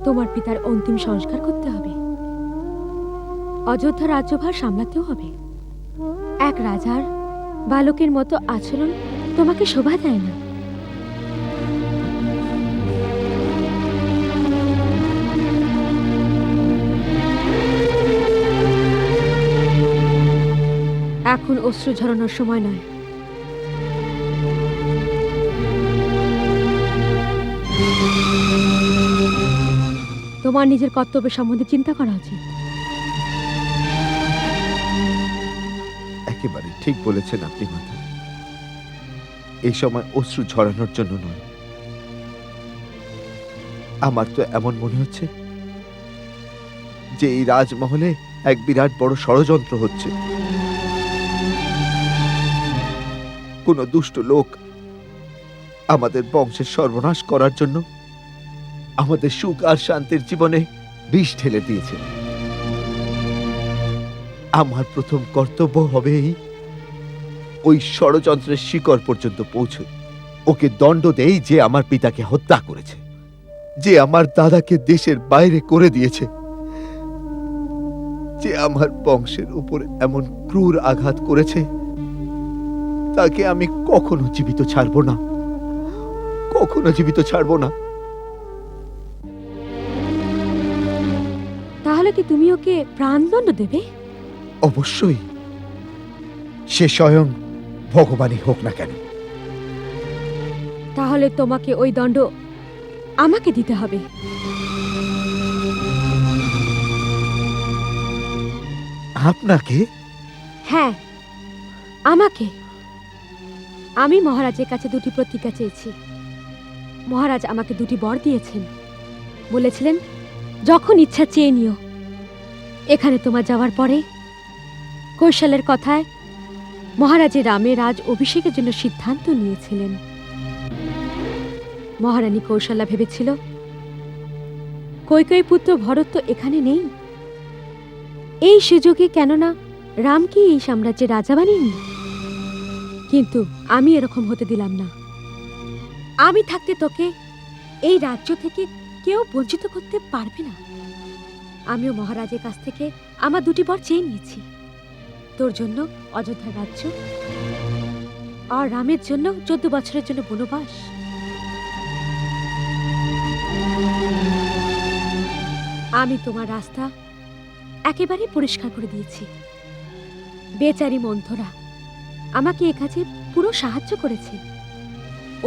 তোমার পিতার অন্তিম সংস্কার করতে হবে, অযোধ্যা রাজ্যভার সামলাতেও হবে। এক রাজার বালকের মতো আচরণ তোমাকে শোভা দেয় না। এখন অশ্রু ঝরানোর সময় নয়। তোমার নিজের কর্তব্য সম্বন্ধে চিন্তা করা উচিত। একেবারে ঠিক বলেছেন আপনি মাতা। এই সময় অশ্রু ঝরানোর জন্য নয়। আমার তো এমন মনে হচ্ছে যে এই রাজমহলে এক বিরাট বড় ষড়যন্ত্র হচ্ছে। কোন দুষ্ট লোক আমাদের বংশের সর্বনাশ করার জন্য আমাদের সুখ আর শান্তির জীবনে বিষ ঢেলে দিয়েছে। আমার প্রথম কর্তব্য হবে ওই ষড়যন্ত্রের শিকড় পর্যন্ত পৌঁছে ওকে দণ্ড দেই, যে আমার পিতাকে হত্যা করেছে, যে আমার দাদাকে দেশের বাইরে করে দিয়েছে, যে আমার বংশের উপরে এমন ক্রূর আঘাত করেছে, তাকে আমি কখনো জীবিত ছাড়ব না, কখনো জীবিত ছাড়ব না। তাহলে কি তুমি ওকে প্রাণদণ্ড দেবে? অবশ্যই, সে স্বয়ং ভগবানই হোক না কেন। তাহলে তোমাকে ওই দণ্ড আমাকে দিতে হবে। আপনাকে? হ্যাঁ, আমাকে। আমি মহারাজের কাছে দুটি প্রতিজ্ঞা চেয়েছি। মহারাজ আমাকে দুটি বর দিয়েছেন, বলেছিলেন যখন ইচ্ছা চেয়ে নিও। এখানে তোমার যাওয়ার পরে কৌশলের কথায় মহারাজের রামে রাজ অভিষেকের জন্য সিদ্ধান্ত নিয়েছিলেন। মহারানী কৌশল্যা ভেবেছিল কৈকেয়ী পুত্র ভরত তো এখানে নেই, এই সুযোগে কেননা রামকে এই সাম্রাজ্যের রাজা বানিয়ে। কিন্তু আমি এরকম হতে দিলাম না। আমি থাকতে তোকে এই রাজ্য থেকে কেউ বঞ্চিত করতে পারবে না। আমিও মহারাজের কাছ থেকে আমার দুটি বর চেয়ে নিয়েছি, তোর জন্য অযোধ্যার রাজ্য আর রামের জন্য 14 বছরের জন্য বনবাস। আমি তোমার রাস্তা একেবারে পরিষ্কার করে দিয়েছি। বেচারি মন্থরা আমাকে এ কাজে পুরো সাহায্য করেছে।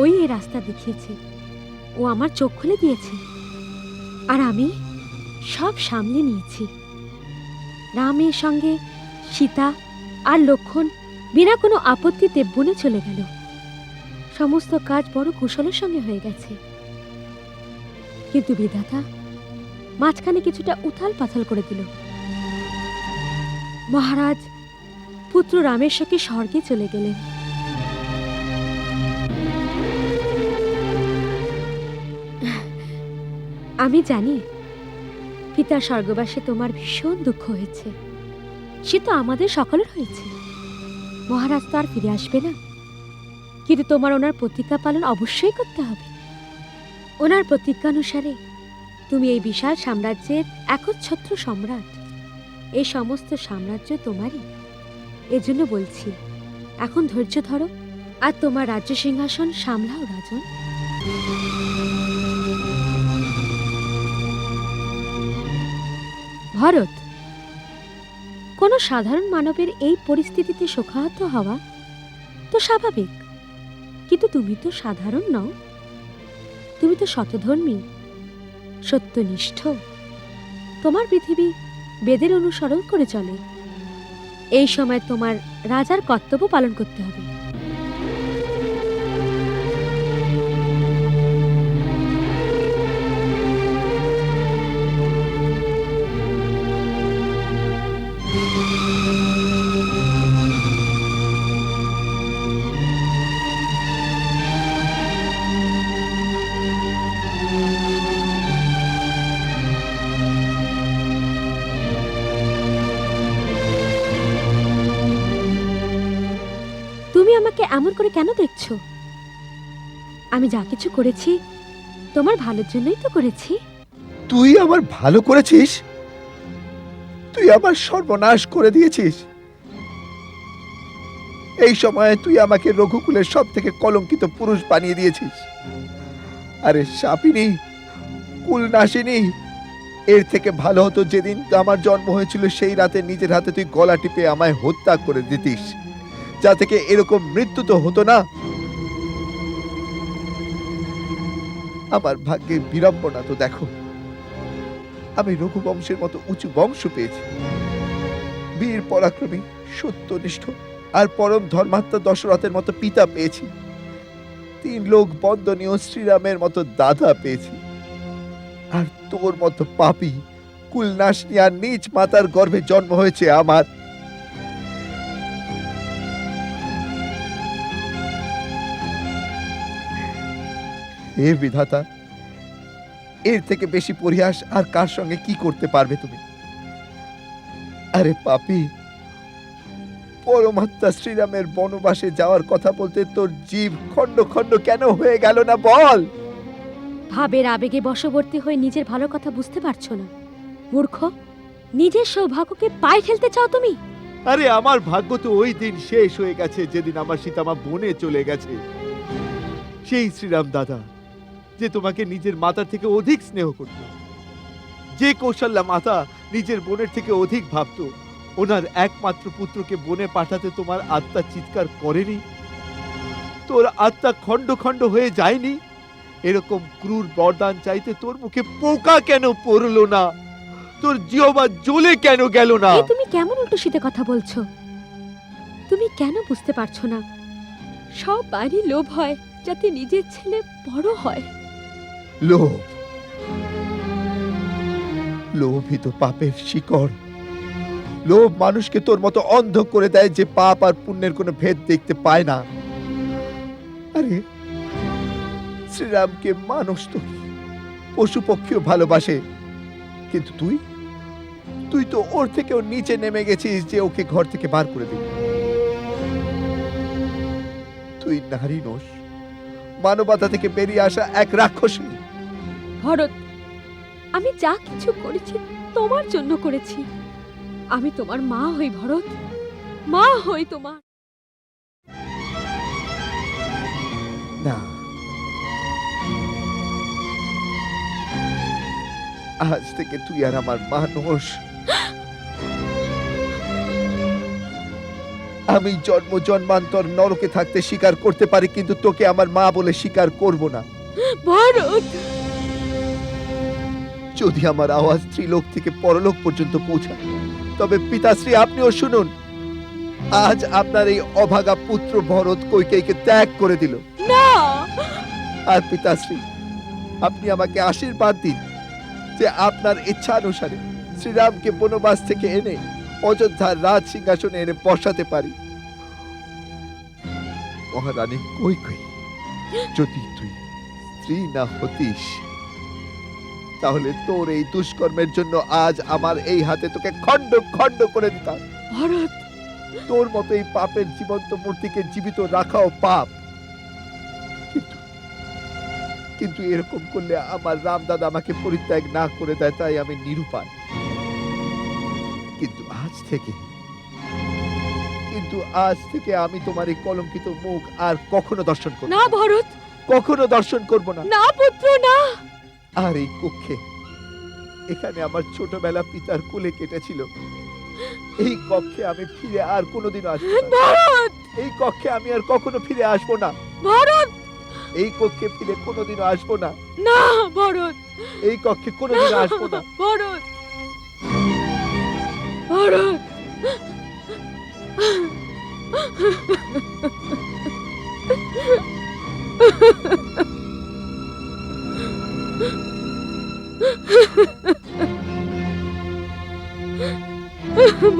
ওই এই রাস্তা দেখিয়েছে, ও আমার চোখ খুলে দিয়েছে, আর আমি সব সামলে নিয়েছি। রামের সঙ্গে সীতা আর লক্ষণ বিনা কোনো আপত্তিতে বনে চলে গেল। সমস্ত কাজ বড় কুশলের সঙ্গে হয়ে গেছে। কিন্তু বিধাতা মাঝখানে কিছুটা উথাল পাথাল করে দিল। মহারাজ পুত্র রামের সঙ্গে স্বর্গে চলে গেলেন। আমি জানি পিতার স্বর্গবাসে তোমার ভীষণ দুঃখ হয়েছে, সে তো আমাদের সকলের হয়েছে। মহারাজ তো আর ফিরে আসবে না, কিন্তু তোমার ওনার প্রতিজ্ঞা পালন অবশ্যই করতে হবে। ওনার প্রতিজ্ঞা অনুসারে তুমি এই বিশাল সাম্রাজ্যের একচ্ছত্র সম্রাট। এই সমস্ত সাম্রাজ্য তোমারই। এজন্য বলছি, এখন ধৈর্য ধরো আর তোমার রাজ্য সিংহাসন সামলাও রাজন। ভরত, কোনো সাধারণ মানবের এই পরিস্থিতিতে শোকাহত হওয়া তো স্বাভাবিক, কিন্তু তুমি তো সাধারণ নও। তুমি তো শতধর্মী, সত্যনিষ্ঠ। তোমার পৃথিবী বেদের অনুসরণ করে চলে। এই সময় তোমার রাজার কর্তব্য পালন করতে হবে। তুমি আমাকে এমন করে কেন দেখছো? আমি যা কিছু করেছি তোমার ভালোর জন্যই তো করেছি। তুই আমার ভালো করেছিস? তুই আমার সর্বনাশ করে দিয়েছিস। এই সময়ে তুই আমাকে রঘুকুলের সব থেকে কলঙ্কিত পুরুষ বানিয়ে দিয়েছিস। আরে শাপিনী, কুলনাশিনী, এর থেকে ভালো হতো যেদিন আমার জন্ম হয়েছিল সেই রাতে নিজের হাতে তুই গলা টিপে আমায় হত্যা করে দিতিস, যা থেকে এরকম মৃত্যু তো হতো না। আমার ভাগ্যের বিড়ম্বনা তো দেখো, আমি রঘুবংশের মতো উঁচু বংশ পেয়েছি, বীর পরাক্রমী, সত্যনিষ্ঠ আর পরম ধর্মাত্মা দশরথের মতো পিতা পেয়েছি, 3 লোক বন্দনীয় শ্রীরামের মতো দাদা পেয়েছি, আর তোর মতো পাপী কুলনাশনী আর নিজ মাতার গর্ভে জন্ম হয়েছে আমার। হে বিধাতা, এর থেকে বেশি পরিহাস আর কার সঙ্গে কি করতে পারবে তুমি? আরে পাপী, পরমাত্মা শ্রীরামের বনবাসে যাওয়ার কথা বলতে তোর জীব খণ্ড খণ্ড কেন হয়ে গেল না বল? ভাবের আবেগে বশবর্তী হয়ে নিজের ভালো কথা বুঝতে পারছো না মূর্খ। নিজের সৌভাগ্যকে পায়ে ঠেলতে চাও তুমি? আরে আমার ভাগ্য তো ওই দিন শেষ হয়ে গেছে যেদিন আমার সীতামা বনে চলে গেছে। সেই শ্রীরাম দাদা যে তোমাকে নিজের মাতা থেকে অধিক স্নেহ করত, যে কৌশল্যা মাতা নিজের বোনের থেকে অধিক ভাবত, ওনার একমাত্র পুত্রকে বনে পাঠাতে তোমার আত্মা চিৎকার করেনি? তোর আত্মা খণ্ড খণ্ড হয়ে যায়নি? এরকম ক্রূর বরদান চাইতে তোর মুখে পোকা কেন পড়লো না? তোর জিহ্বা জ্বলে কেন গেল না? তুমি কেমন উল্টো সিধে কথা বলছো? তুমি কেন বুঝতে পারছো না? সব বাড়ি লোভ হয় যাতে নিজের ছেলে বড় হয়। লোভ, লোভই তো পাপের শিকড়। লোভ মানুষকে তোর মতো অন্ধ করে দেয় যে পাপ আর পুণ্যের কোনো ভেদ দেখতে পায় না। আরে শ্রীরামকে মানুষ তো পশু পক্ষীও ভালোবাসে, কিন্তু তুই তো ওর থেকেও নিচে নেমে গেছিস যে ওকে ঘর থেকে বার করে দিবি। তুই নারী নোস, মানবতা থেকে বেরিয়ে আসা এক রাক্ষসী। ভরত, আমি যা কিছু করেছি তোমার জন্য করেছি। আমি তোমার মা হই ভরত, মা হই তোমার। না, আজ থেকে তুই আর আমার মা নোস। আমি জন্ম জন্মান্তর নরকে থাকতে স্বীকার করতে পারি, কিন্তু তোকে আমার মা বলে স্বীকার করব না। ভরত, যদি আমার আওয়াজ ত্রিলোক থেকে পরলোক পর্যন্ত পৌঁছায়, তবে পিতাশ্রী আপনিও শুনুন, আজ আপনার এই অভাগা পুত্র ভরত কইকেয়ীকে ত্যাগ করে দিল। না। আর পিতাশ্রী, আপনি আমাকে আশীর্বাদ দিন যে আপনার ইচ্ছানুসারে শ্রীরামকে বনবাস থেকে এনে অযোধ্যার রাজ সিংহাসনে এনে বসাতে পারি। মহারানী কইকেয়ী, যদি তুই স্ত্রী না হতিস, তাহলে তোর এই দুষ্কর্মের জন্য আজ আমার এই হাতে তোকে খণ্ড খণ্ড করে দিতাম। ভরত, তোর মতো এই পাপের জীবন্ত মূর্তিকে জীবিত রাখাও পাপ, কিন্তু এরকম করলে আমার রামদাদা আমাকে পরিত্যাগ না করে দেয়, তাই আমি নিরুপায়। কিন্তু আজ থেকে আমি তোমার এই কলঙ্কিত মুখ আর কখনো দর্শন করব না। ভরত, কখনো দর্শন করব না। না পুত্র, না। আর এই কক্ষে, এখানে আমার ছোটবেলা পিতার কোলে কেটেছিল, এই কক্ষে আমি ফিরে আর কোনোদিনও আসবো না। ভরত, এই কক্ষে আমি আর কখনো ফিরে আসবো না। ভরত, এই কক্ষে ফিরে কোনোদিনও আসবো না। না ভরত, এই কক্ষে কোনোদিনও আসবো না। ভরত, ভরত।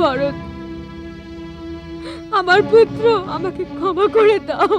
ভরত, আমার পুত্র, আমাকে ক্ষমা করে দাও।